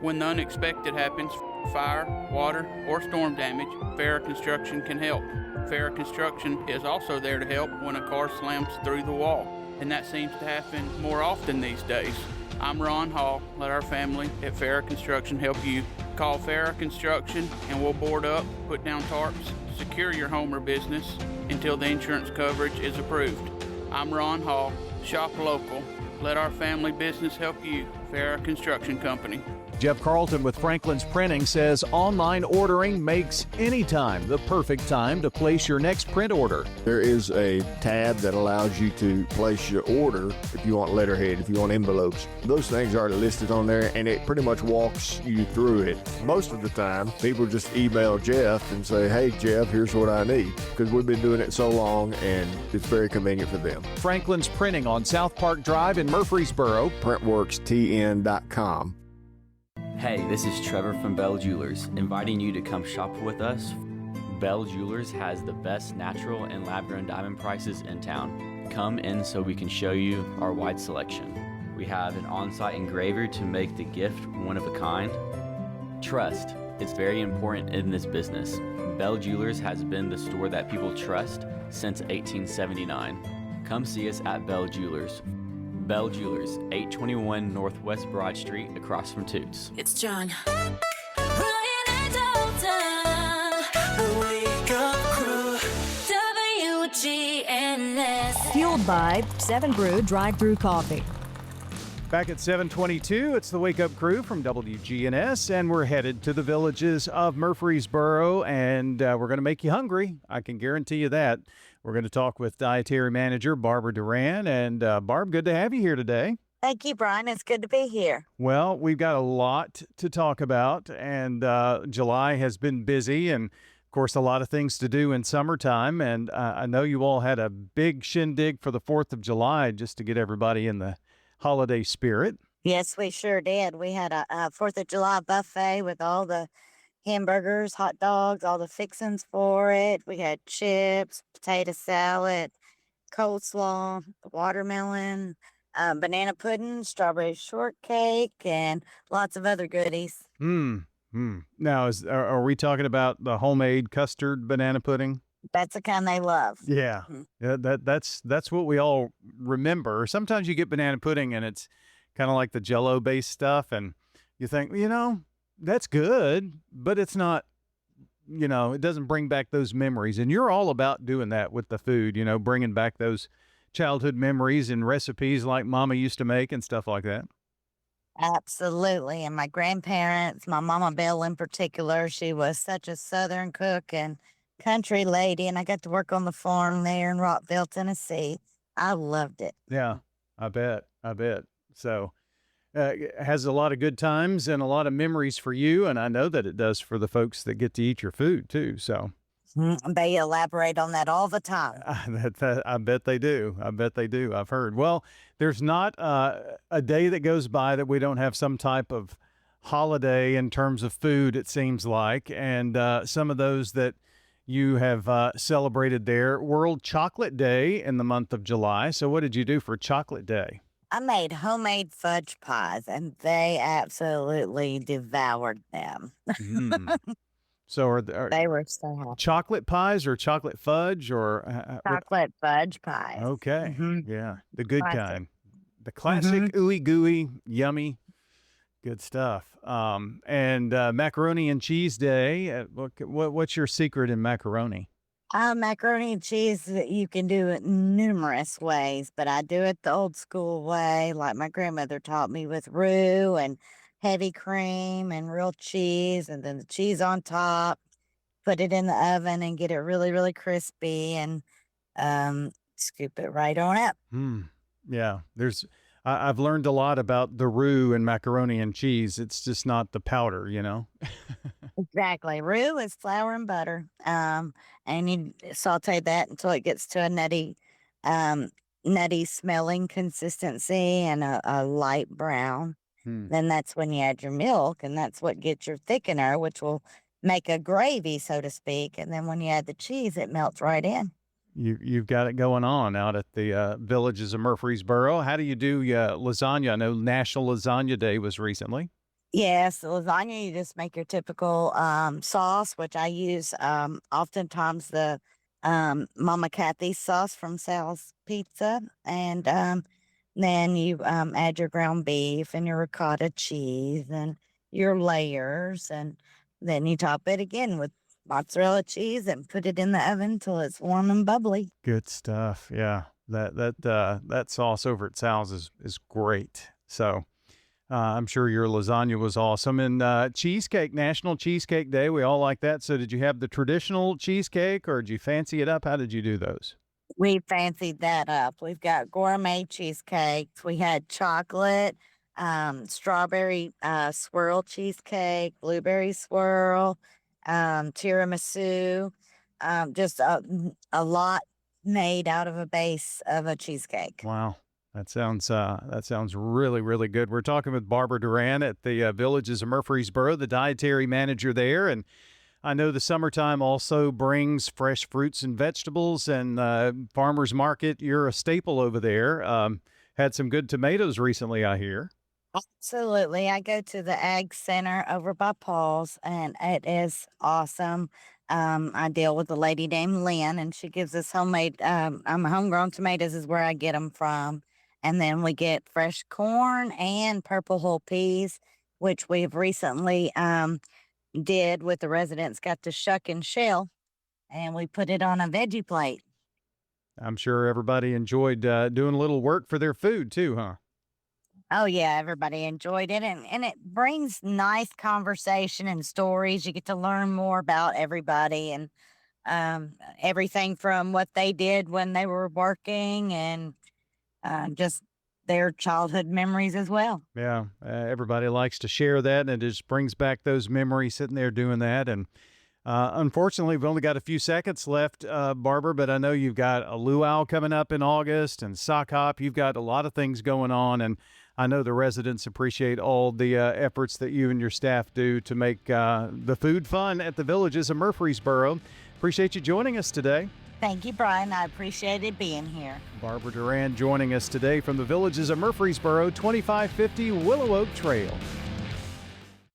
When the unexpected happens, fire, water, or storm damage, Farrah Construction can help. Farrah Construction is also there to help when a car slams through the wall, and that seems to happen more often these days. I'm Ron Hall. Let our family at Farrah Construction help you. Call Farrah Construction and we'll board up, put down tarps, secure your home or business until the insurance coverage is approved. I'm Ron Hall. Shop local. Let our family business help you. Farrah Construction Company.
Jeff Carlton with Franklin's Printing says online ordering makes any time the perfect time to place your next print order.
There is a tab that allows you to place your order if you want letterhead, if you want envelopes. Those things are listed on there, and it pretty much walks you through it. Most of the time, people just email Jeff and say, hey, Jeff, here's what I need, because we've been doing it so long, and it's very convenient for them.
Franklin's Printing on South Park Drive in Murfreesboro.
PrintworksTN.com.
Hey, this is Trevor from Bell Jewelers, inviting you to come shop with us. Bell Jewelers has the best natural and lab-grown diamond prices in town. Come in so we can show you our wide selection. We have an on-site engraver to make the gift one of a kind. Trust, it's very important in this business. Bell Jewelers has been the store that people trust since 1879. Come see us at Bell Jewelers. Bell Jewelers, 821 Northwest Broad Street, across from Toots.
It's John. Brian and Dalton, the Wake Up Crew, WGNS.
Fueled by 7 Brew Drive-Thru Coffee.
Back at 7:22, it's the Wake Up Crew from WGNS, and we're headed to the villages of Murfreesboro, and we're going to make you hungry. I can guarantee you that. We're going to talk with Dietary Manager Barbara Duran, and Barb, good to have you here today.
Thank you, Brian. It's good to be here.
Well, we've got a lot to talk about, and July has been busy, and of course, a lot of things to do in summertime, and I know you all had a big shindig for the 4th of July just to get everybody in the holiday spirit.
Yes, we sure did. We had a 4th of July buffet with all the hamburgers, hot dogs, all the fixings for it. We had chips, potato salad, coleslaw, watermelon, banana pudding, strawberry shortcake, and lots of other goodies.
Now, are we talking about the homemade custard banana pudding?
That's the kind they love.
Yeah, yeah. That's what we all remember. Sometimes you get banana pudding and it's kind of like the Jell-O based stuff, and you think, that's good, but it's not. It doesn't bring back those memories. And you're all about doing that with the food. Bringing back those childhood memories and recipes like Mama used to make and stuff like that.
Absolutely. And my grandparents, my Mama Belle in particular, she was such a Southern cook and country lady, and I got to work on the farm there in Rockville, Tennessee. I loved it.
Yeah, I bet. So it has a lot of good times and a lot of memories for you, and I know that it does for the folks that get to eat your food too. So
they elaborate on that all the time.
I bet they do. I've heard. Well, there's not a day that goes by that we don't have some type of holiday in terms of food, it seems like, and some of those that you have celebrated there. World Chocolate Day in the month of July. So what did you do for Chocolate Day?
I made homemade fudge pies, and they absolutely devoured them.
So
they were so happy.
Chocolate pies or chocolate fudge or
chocolate fudge pies?
Okay, yeah, the good kind, the classic ooey gooey, yummy, good stuff. And macaroni and cheese day. What's your secret in macaroni?
Macaroni and cheese, you can do it numerous ways, but I do it the old school way, like my grandmother taught me, with roux and heavy cream and real cheese, and then the cheese on top. Put it in the oven and get it really, really crispy, and scoop it right on up.
Yeah, I've learned a lot about the roux and macaroni and cheese. It's just not the powder,
Exactly. Roux is flour and butter. And you saute that until it gets to a nutty smelling consistency and a light brown. Then that's when you add your milk, and that's what gets your thickener, which will make a gravy, so to speak. And then when you add the cheese, it melts right in.
You've got it going on out at the Villages of Murfreesboro. How do you do lasagna? I know National Lasagna Day was recently.
Yes, the lasagna, you just make your typical sauce, which I use oftentimes the Mama Kathy's sauce from Sal's Pizza. And then you add your ground beef and your ricotta cheese and your layers. And then you top it again with mozzarella cheese and put it in the oven till it's warm and bubbly.
Good stuff. Yeah, that sauce over at Sal's is great. So I'm sure your lasagna was awesome. And cheesecake, National Cheesecake Day, we all like that. So did you have the traditional cheesecake or did you fancy it up? How did you do those?
We fancied that up. We've got gourmet cheesecakes. We had chocolate, strawberry swirl cheesecake, blueberry swirl, tiramisu, just a lot made out of a base of a cheesecake.
Wow. That sounds really, really good. We're talking with Barbara Duran at the Villages of Murfreesboro, the dietary manager there. And I know the summertime also brings fresh fruits and vegetables and farmers market. You're a staple over there. Had some good tomatoes recently, I hear.
Absolutely. I go to the Ag Center over by Paul's, and it is awesome. I deal with a lady named Lynn, and she gives us homemade, homegrown tomatoes is where I get them from. And then we get fresh corn and purple whole peas, which we've recently did with the residents, got to shuck and shell, and we put it on a veggie plate.
I'm sure everybody enjoyed doing a little work for their food too, huh?
Oh yeah, everybody enjoyed it, and it brings nice conversation and stories. You get to learn more about everybody and everything from what they did when they were working and just their childhood memories as well.
Yeah, everybody likes to share that, and it just brings back those memories sitting there doing that. And unfortunately, we've only got a few seconds left, Barbara, but I know you've got a luau coming up in August and sock hop. You've got a lot of things going on, and I know the residents appreciate all the efforts that you and your staff do to make the food fun at the Villages of Murfreesboro. Appreciate you joining us today.
Thank you, Brian. I appreciated being here.
Barbara Duran joining us today from the Villages of Murfreesboro, 2550 Willow Oak Trail.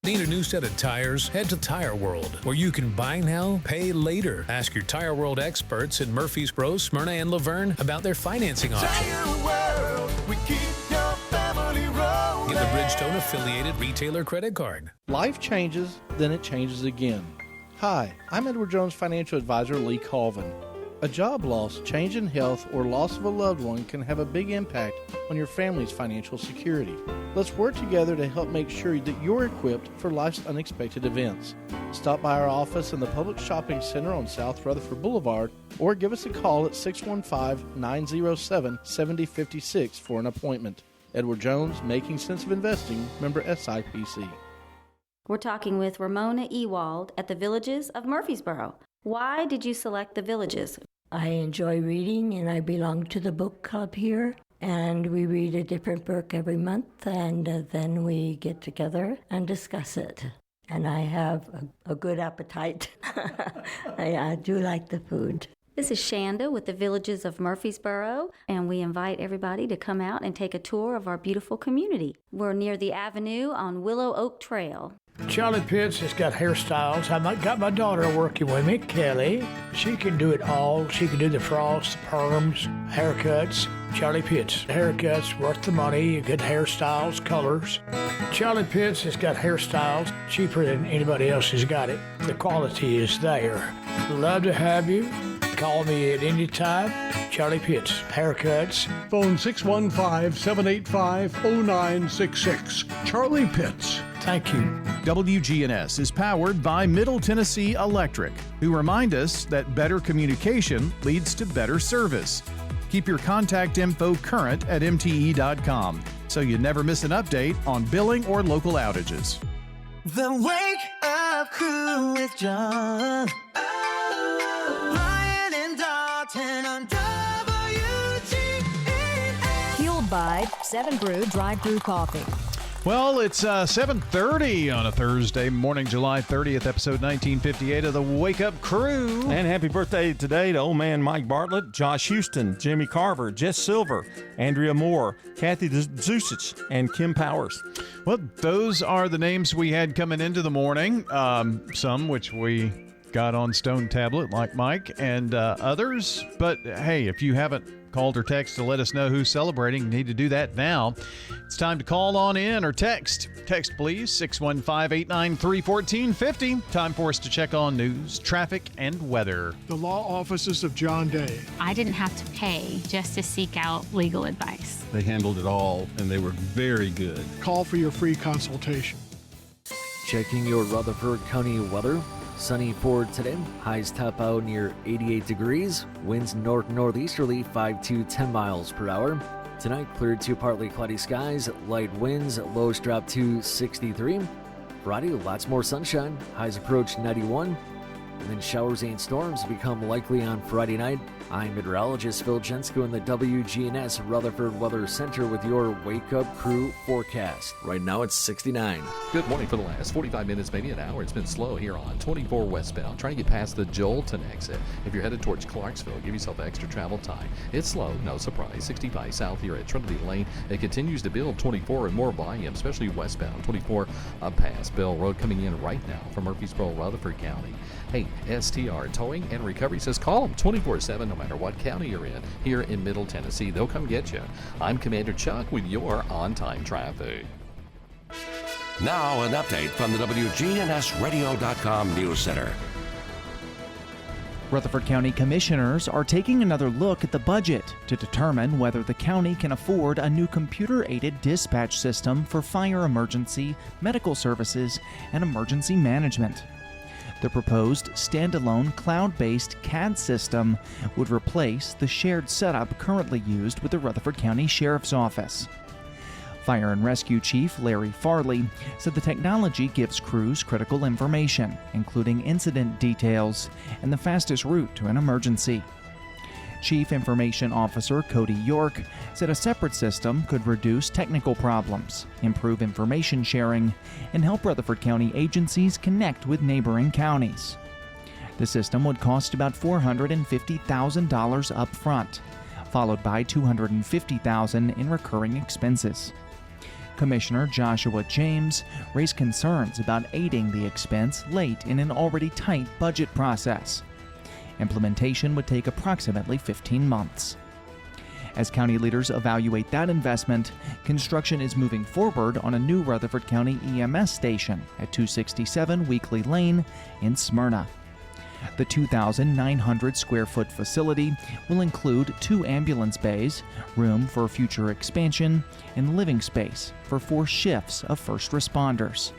Need a new set of tires? Head to Tire World, where you can buy now, pay later. Ask your Tire World experts in Murfreesboro, Smyrna, and Laverne about their financing options.
Tire World, we keep your family rolling.
Get the Bridgestone affiliated retailer credit card.
Life changes, then it changes again. Hi, I'm Edward Jones financial advisor Lee Colvin. A job loss, change in health, or loss of a loved one can have a big impact on your family's financial security. Let's work together to help make sure that you're equipped for life's unexpected events. Stop by our office in the Public Shopping Center on South Rutherford Boulevard or give us a call at 615-907-7056 for an appointment. Edward Jones, Making Sense of Investing, member SIPC.
We're talking with Ramona Ewald at the Villages of Murfreesboro. Why did you select the Villages?
I enjoy reading, and I belong to the book club here. And we read a different book every month, and then we get together and discuss it. And I have a good appetite. I do like the food.
This is Shanda with the Villages of Murfreesboro, and we invite everybody to come out and take a tour of our beautiful community. We're near the Avenue on Willow Oak Trail.
Charlie Pitts has got hairstyles. I've got my daughter working with me, Kelly. She can do it all. She can do the frost, the perms, haircuts. Charlie Pitts. Haircuts worth the money, good hairstyles, colors. Charlie Pitts has got hairstyles cheaper than anybody else has got it. The quality is there. Love to have you. Call me at any time. Charlie Pitts, haircuts.
Phone 615-785-0966. Charlie Pitts.
Thank you.
WGNS is powered by Middle Tennessee Electric, who remind us that better communication leads to better service. Keep your contact info current at MTE.com so you never miss an update on billing or local outages.
The Wake Up Crew with John. Brian and Dalton on WGNS.
Fueled by 7 Brew Dry Brew Coffee.
Well, it's 7:30 on a Thursday morning, July 30th, episode 1958 of the Wake Up Crew.
And happy birthday today to old man Mike Bartlett, Josh Houston, Jimmy Carver, Jess Silver, Andrea Moore, Kathy Zusich, and Kim Powers.
Well, those are the names we had coming into the morning, some which we got on stone tablet like Mike, and others. But hey, if you haven't called or text to let us know who's celebrating, you need to do that now. It's time to call on in or text. Text, please, 615-893-1450. Time for us to check on news, traffic, and weather.
The law offices of John Day.
I didn't have to pay just to seek out legal advice.
They handled it all, and they were very good.
Call for your free consultation.
Checking your Rutherford County weather. Sunny for today. Highs top out near 88 degrees. Winds northeasterly 5 to 10 miles per hour. Tonight cleared to partly cloudy skies. Light winds. Lows drop to 63. Friday, lots more sunshine. Highs approach 91. And then showers and storms become likely on Friday night. I'm meteorologist Phil Jensko in the WGNS Rutherford Weather Center with your Wake Up Crew forecast. Right now it's 69.
Good morning. For the last 45 minutes, maybe an hour, it's been slow here on 24 westbound. Trying to get past the Jolton exit. If you're headed towards Clarksville, give yourself extra travel time. It's slow, no surprise. 65 south here at Trinity Lane. It continues to build 24 and more volume, especially westbound. 24 up past Bell Road coming in right now from Murfreesboro, Rutherford County. Hey, STR Towing and Recovery says call them 24/7 no matter what county you're in here in Middle Tennessee. They'll come get you. I'm Commander Chuck with your on-time traffic.
Now an update from the WGNSradio.com News Center.
Rutherford County Commissioners are taking another look at the budget to determine whether the county can afford a new computer-aided dispatch system for fire emergency, medical services, and emergency management. The proposed standalone cloud-based CAD system would replace the shared setup currently used with the Rutherford County Sheriff's Office. Fire and Rescue Chief Larry Farley said the technology gives crews critical information, including incident details and the fastest route to an emergency. Chief Information Officer Cody York said a separate system could reduce technical problems, improve information sharing, and help Rutherford County agencies connect with neighboring counties. The system would cost about $450,000 up front, followed by $250,000 in recurring expenses. Commissioner Joshua James raised concerns about aiding the expense late in an already tight budget process. Implementation would take approximately 15 months. As county leaders evaluate that investment, construction is moving forward on a new Rutherford County EMS station at 267 Weekly Lane in Smyrna. The 2,900 square foot facility will include 2 ambulance bays, room for future expansion, and living space for 4 shifts of first responders.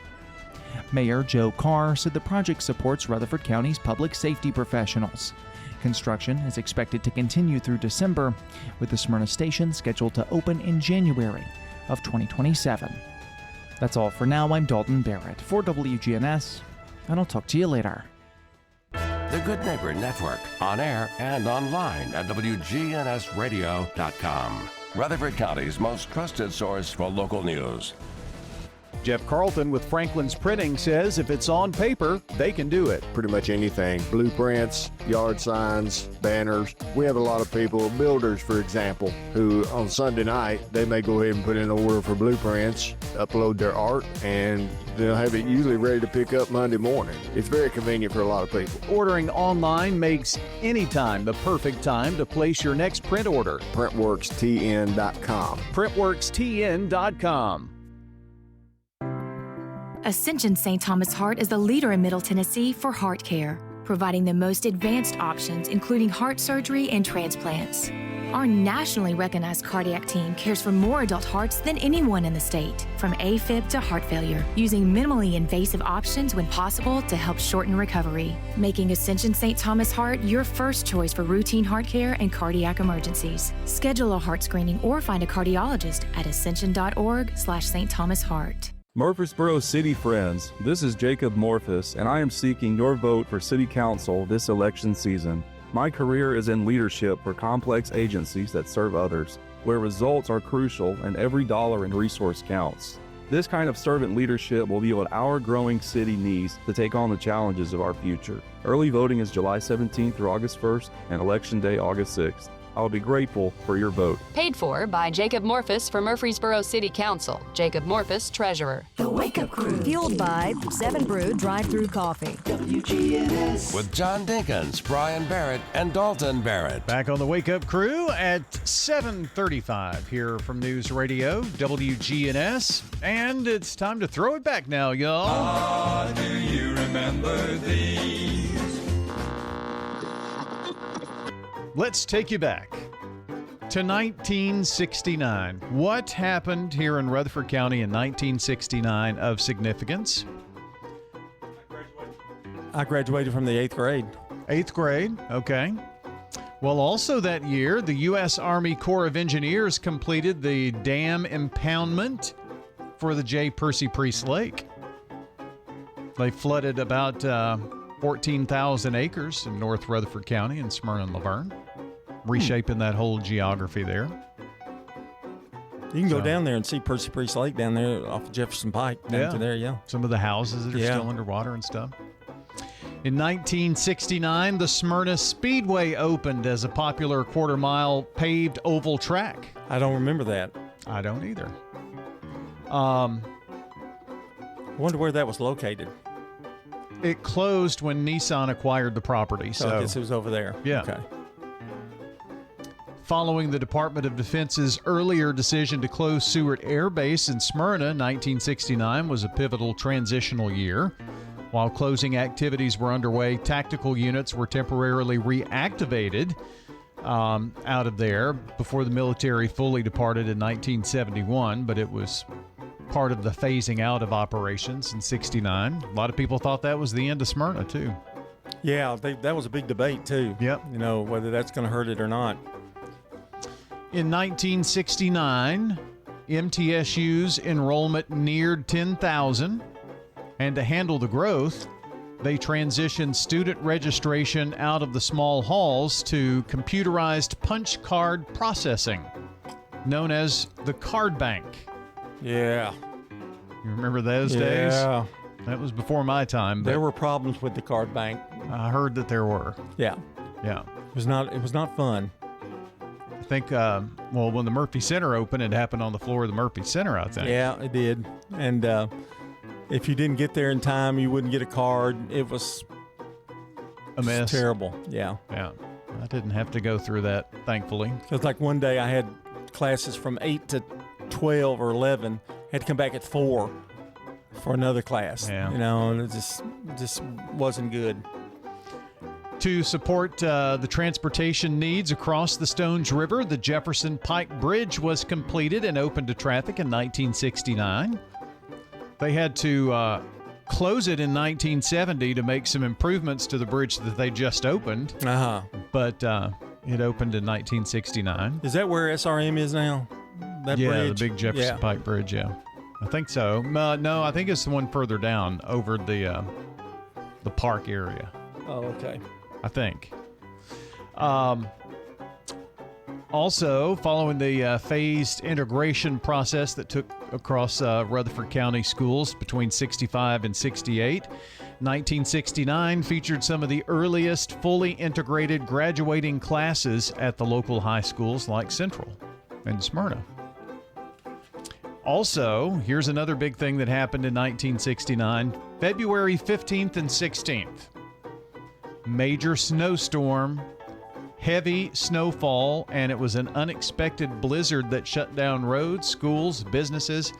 Mayor Joe Carr said the project supports Rutherford County's public safety professionals. Construction is expected to continue through December, with the Smyrna station scheduled to open in January of 2027. That's all for now. I'm Dalton Barrett for WGNS, and I'll talk to you later.
The Good Neighbor Network, on air and online at WGNSradio.com. Rutherford County's most trusted source for local news.
Jeff Carlton with Franklin's Printing says if it's on paper, they can do it.
Pretty much anything. Blueprints, yard signs, banners. We have a lot of people, builders for example, who on Sunday night, they may go ahead and put in an order for blueprints, upload their art, and they'll have it usually ready to pick up Monday morning. It's very convenient for a lot of people.
Ordering online makes any time the perfect time to place your next print order.
PrintworksTN.com.
PrintworksTN.com.
Ascension St. Thomas Heart is the leader in Middle Tennessee for heart care, providing the most advanced options, including heart surgery and transplants. Our nationally recognized cardiac team cares for more adult hearts than anyone in the state, from AFib to heart failure, using minimally invasive options when possible to help shorten recovery, making Ascension St. Thomas Heart your first choice for routine heart care and cardiac emergencies. Schedule a heart screening or find a cardiologist at ascension.org/St. Thomas Heart.
Murfreesboro City Friends, this is Jacob Morphus, and I am seeking your vote for City Council this election season. My career is in leadership for complex agencies that serve others, where results are crucial and every dollar and resource counts. This kind of servant leadership will be what our growing city needs to take on the challenges of our future. Early voting is July 17th through August 1st and Election Day August 6th. I'll be grateful for your vote.
Paid for by Jacob Morphus for Murfreesboro City Council. Jacob Morphus, Treasurer.
The Wake Up Crew. Fueled by 7 Brew Drive-Thru Coffee.
WGNS. With John Dinkins, Brian Barrett, and Dalton Barrett.
Back on the Wake Up Crew at 7:35 here from News Radio WGNS. And it's time to throw it back now, y'all.
Do you remember these?
Let's take you back to 1969. What happened here in Rutherford County in 1969 of significance?
I graduated from the 8th grade.
8th grade, okay. Well, also that year, the U.S. Army Corps of Engineers completed the dam impoundment for the J. Percy Priest Lake. They flooded about 14,000 acres in North Rutherford County and Smyrna and Laverne, reshaping that whole geography there.
You can go down there and see Percy Priest Lake down there off of Jefferson Pike. Down to there, yeah.
Some of the houses that are still underwater and stuff. In 1969, the Smyrna Speedway opened as a popular quarter-mile paved oval track.
I don't remember that.
I don't either.
Wonder where that was located.
It closed when Nissan acquired the property. So
I guess it was over there.
Yeah.
Okay.
Following the Department of Defense's earlier decision to close Seward Air Base in Smyrna, 1969 was a pivotal transitional year. While closing activities were underway, tactical units were temporarily reactivated out of there before the military fully departed in 1971, but it was part of the phasing out of operations in 69. A lot of people thought that was the end of Smyrna, too.
Yeah, that was a big debate, too.
Yep.
You know, whether that's going to hurt it or not.
In 1969, MTSU's enrollment neared 10,000, and to handle the growth, they transitioned student registration out of the small halls to computerized punch card processing, known as the card bank.
Yeah.
You remember those days?
Yeah.
That was before my time.
There were problems with the card bank.
I heard that there were.
Yeah.
Yeah.
It was not fun.
I think, when the Murphy Center opened, it happened on the floor of the Murphy Center, I think.
Yeah, it did. And if you didn't get there in time, you wouldn't get a card. It was
a mess.
Terrible. Yeah.
Yeah. I didn't have to go through that, thankfully.
Because like one day I had classes from 8 to 12 or 11, had to come back at 4 for another class.
Yeah.
You know, and it just wasn't good.
To support the transportation needs across the Stones River, the Jefferson Pike Bridge was completed and opened to traffic in 1969. They had to close it in 1970 to make some improvements to the bridge that they just opened. But it opened in 1969.
Is that where SRM is now? That bridge?
The big Jefferson Pike Bridge, yeah. I think so. No, I think it's the one further down over the park area.
Oh, okay.
I think. Also, following the phased integration process that took across Rutherford County schools between 65 and 68, 1969 featured some of the earliest fully integrated graduating classes at the local high schools like Central and Smyrna. Also, here's another big thing that happened in 1969, February 15th and 16th. Major snowstorm, heavy snowfall, and it was an unexpected blizzard that shut down roads, schools, businesses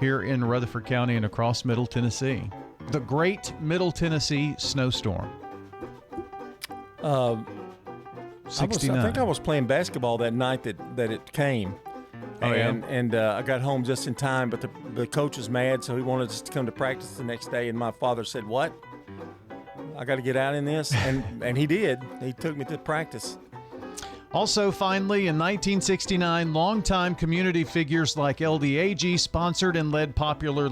here in Rutherford County and across Middle Tennessee. The Great Middle Tennessee Snowstorm. 69.
I think I was playing basketball that night that it came. And I got home just in time, but the coach was mad, so he wanted us to come to practice the next day, and my father said, "What? I got to get out in this," and he did. He took me to practice.
Also, finally, in 1969, longtime community figures like LDAG sponsored and led popular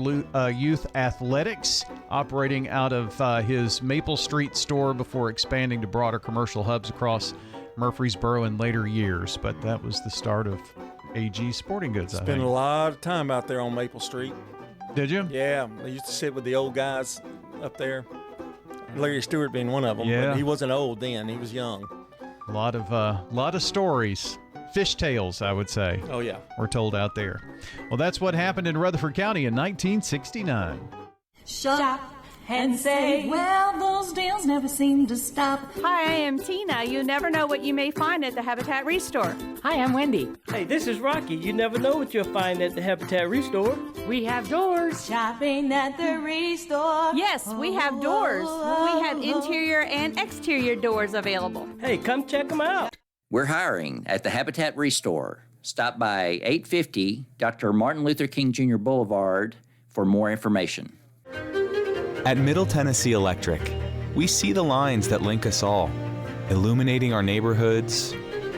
youth athletics, operating out of his Maple Street store before expanding to broader commercial hubs across Murfreesboro in later years. But that was the start of AG Sporting Goods.
Spent a lot of time out there on Maple Street.
Did you?
Yeah, I used to sit with the old guys up there. Larry Stewart being one of them.
Yeah.
But he wasn't old then; he was young.
A lot of stories, fish tales, I would say.
Oh yeah,
were told out there. Well, that's what happened in Rutherford County in 1969.
Shop and say, well, those deals never seem to stop.
Hi, I am Tina. You never know what you may find at the Habitat Restore.
Hi, I'm Wendy. Hey, this is Rocky. You never know what you'll find at the Habitat Restore. We have doors.
Shopping at the Restore.
Yes, we have doors. We have interior and exterior doors available.
Hey, come check them out.
We're hiring at the Habitat Restore. Stop by 850 Dr. Martin Luther King Jr. Boulevard for more information.
At Middle Tennessee Electric, we see the lines that link us all, illuminating our neighborhoods,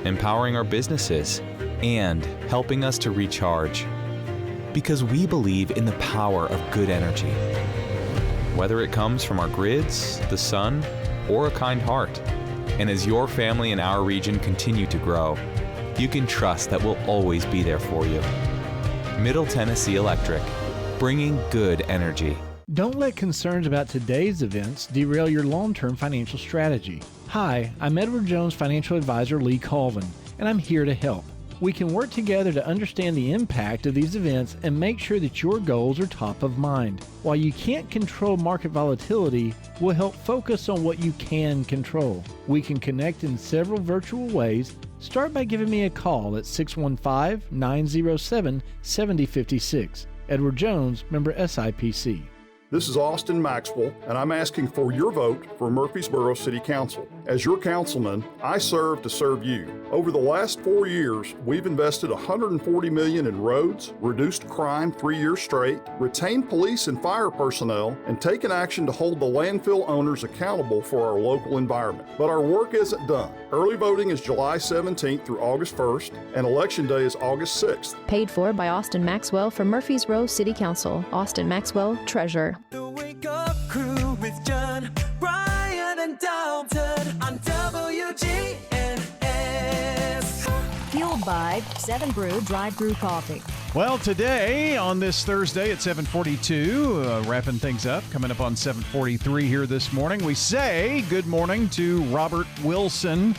empowering our businesses, and helping us to recharge. Because we believe in the power of good energy. Whether it comes from our grids, the sun, or a kind heart. And as your family and our region continue to grow, you can trust that we'll always be there for you. Middle Tennessee Electric, bringing good energy.
Don't let concerns about today's events derail your long-term financial strategy. Hi, I'm Edward Jones Financial Advisor Lee Colvin, and I'm here to help. We can work together to understand the impact of these events and make sure that your goals are top of mind. While you can't control market volatility, we'll help focus on what you can control. We can connect in several virtual ways. Start by giving me a call at 615-907-7056. Edward Jones, member SIPC.
This is Austin Maxwell, and I'm asking for your vote for Murfreesboro City Council. As your councilman, I serve to serve you. Over the last 4 years, we've invested $140 million in roads, reduced crime 3 years straight, retained police and fire personnel, and taken action to hold the landfill owners accountable for our local environment. But our work isn't done. Early voting is July 17th through August 1st, and Election Day is August 6th.
Paid for by Austin Maxwell for Murfreesboro City Council. Austin Maxwell, Treasurer.
The Wake Up Crew with John, Brian, and Dalton on WGNS.
Fueled by 7 Brew Drive-Thru Coffee.
Well, today on this Thursday at 7:42, wrapping things up, coming up on 7:43 here this morning, we say good morning to Robert Wilson,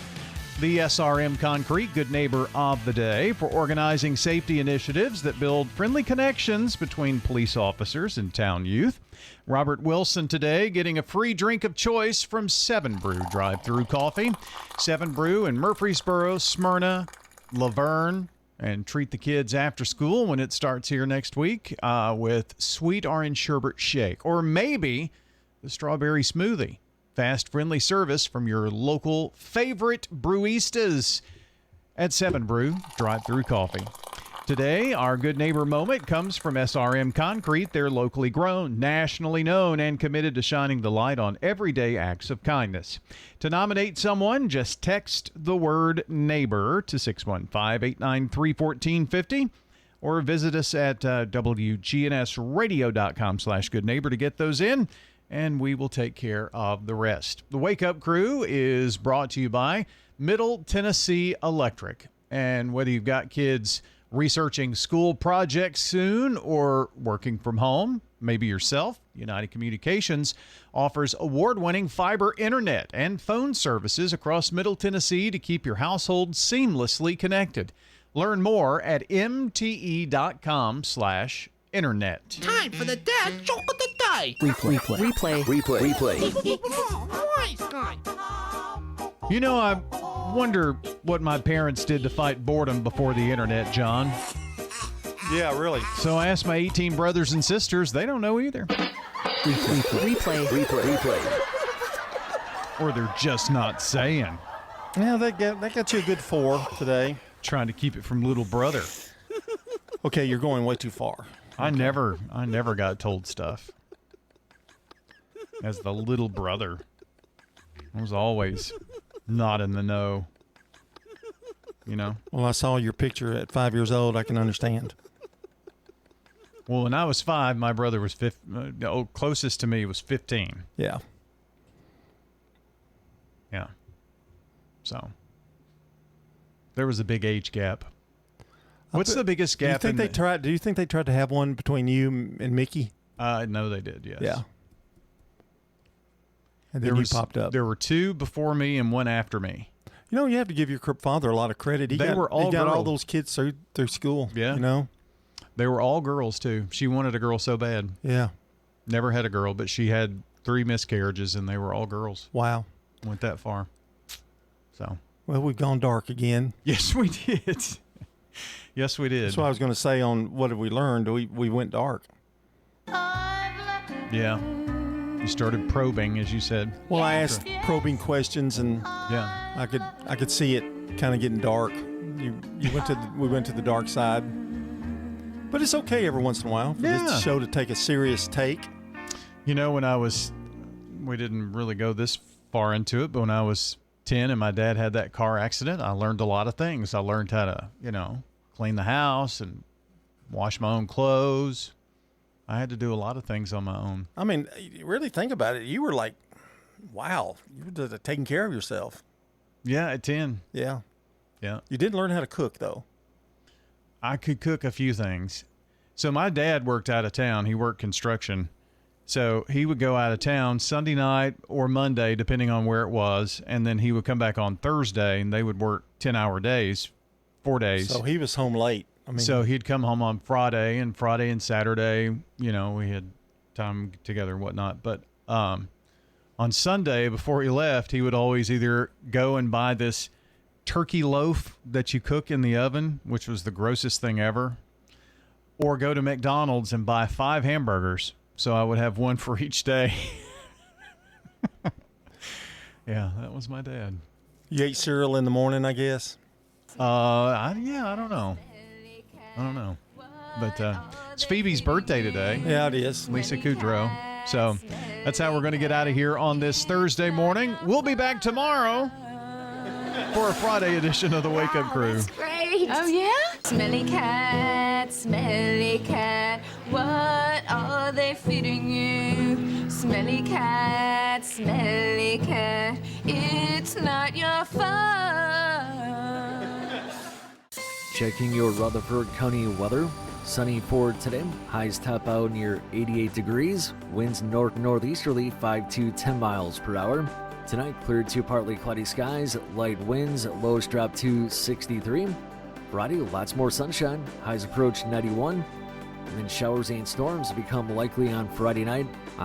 the SRM Concrete Good Neighbor of the Day, for organizing safety initiatives that build friendly connections between police officers and town youth. Robert Wilson today getting a free drink of choice from 7 Brew Drive-Thru Coffee. 7 Brew in Murfreesboro, Smyrna, Laverne, and treat the kids after school when it starts here next week with sweet orange sherbet shake, or maybe the strawberry smoothie. Fast, friendly service from your local favorite brewistas at 7 Brew Drive-Thru Coffee. Today, our Good Neighbor moment comes from SRM Concrete. They're locally grown, nationally known, and committed to shining the light on everyday acts of kindness. To nominate someone, just text the word neighbor to 615-893-1450 or visit us at WGNSradio.com/goodneighbor to get those in, and we will take care of the rest. The Wake Up Crew is brought to you by Middle Tennessee Electric. And whether you've got kids researching school projects soon or working from home, maybe yourself, United Communications offers award-winning fiber internet and phone services across Middle Tennessee to keep your household seamlessly connected. Learn more at mte.com/internet.
Time for the dad joke of the day.
Replay.
You know, I wonder what my parents did to fight boredom before the internet, John.
Yeah, really.
So I asked my 18 brothers and sisters. They don't know either.
Replay.
Or they're just not saying.
Yeah, that got you a good 4 today.
Trying to keep it from little brother.
Okay, you're going way too far.
I never got told stuff. As the little brother, I was always not in the know. You know?
Well, I saw your picture at 5 years old. I can understand.
Well, when I was 5, my brother was closest to me was 15.
Yeah.
Yeah. So there was a big age gap. What's the biggest gap?
Do you think they tried to have one between you and Mickey?
No, they did. Yes.
Yeah. And then you popped up.
There were 2 before me and 1 after me.
You know, you have to give your father a lot of credit. He got all those kids through school.
Yeah.
You know?
They were all girls, too. She wanted a girl so bad.
Yeah.
Never had a girl, but she had 3 miscarriages, and they were all girls.
Wow.
Went that far. So.
Well, we've gone dark again.
Yes, we did. Yes, we did.
That's what I was going to say on what have we learned. We went dark.
Yeah. You started probing, as you said.
Well, I asked probing questions, and
yeah,
I could see it kind of getting dark. We went to the dark side, but it's okay every once in a while for this show to take a serious take.
You know, we didn't really go this far into it, but when I was 10 and my dad had that car accident, I learned a lot of things. I learned how to, clean the house and wash my own clothes. I had to do a lot of things on my own.
I mean, you really think about it. You were like, wow, you were taking care of yourself.
Yeah, at 10.
Yeah.
Yeah.
You didn't learn how to cook, though.
I could cook a few things. So my dad worked out of town. He worked construction. So he would go out of town Sunday night or Monday, depending on where it was. And then he would come back on Thursday, and they would work 10-hour days, 4 days.
So he was home late.
So he'd come home on Friday and Saturday, we had time together and whatnot. But on Sunday, before he left, he would always either go and buy this turkey loaf that you cook in the oven, which was the grossest thing ever, or go to McDonald's and buy 5 hamburgers. So I would have one for each day. Yeah, that was my dad.
You ate cereal in the morning, I guess?
I don't know. But it's Phoebe's birthday today.
Yeah, it is.
Lisa Kudrow. So that's how we're going to get out of here on this Thursday morning. We'll be back tomorrow for a Friday edition of the Wake Up Crew.
Great. Oh, yeah? Smelly cat, what are they feeding you? Smelly cat, it's not your fault.
Checking your Rutherford County weather. Sunny for today. Highs top out near 88 degrees. Winds northeasterly 5 to 10 miles per hour. Tonight, clear to partly cloudy skies. Light winds. Lows drop to 63. Friday, lots more sunshine. Highs approach 91. And then showers and storms become likely on Friday night.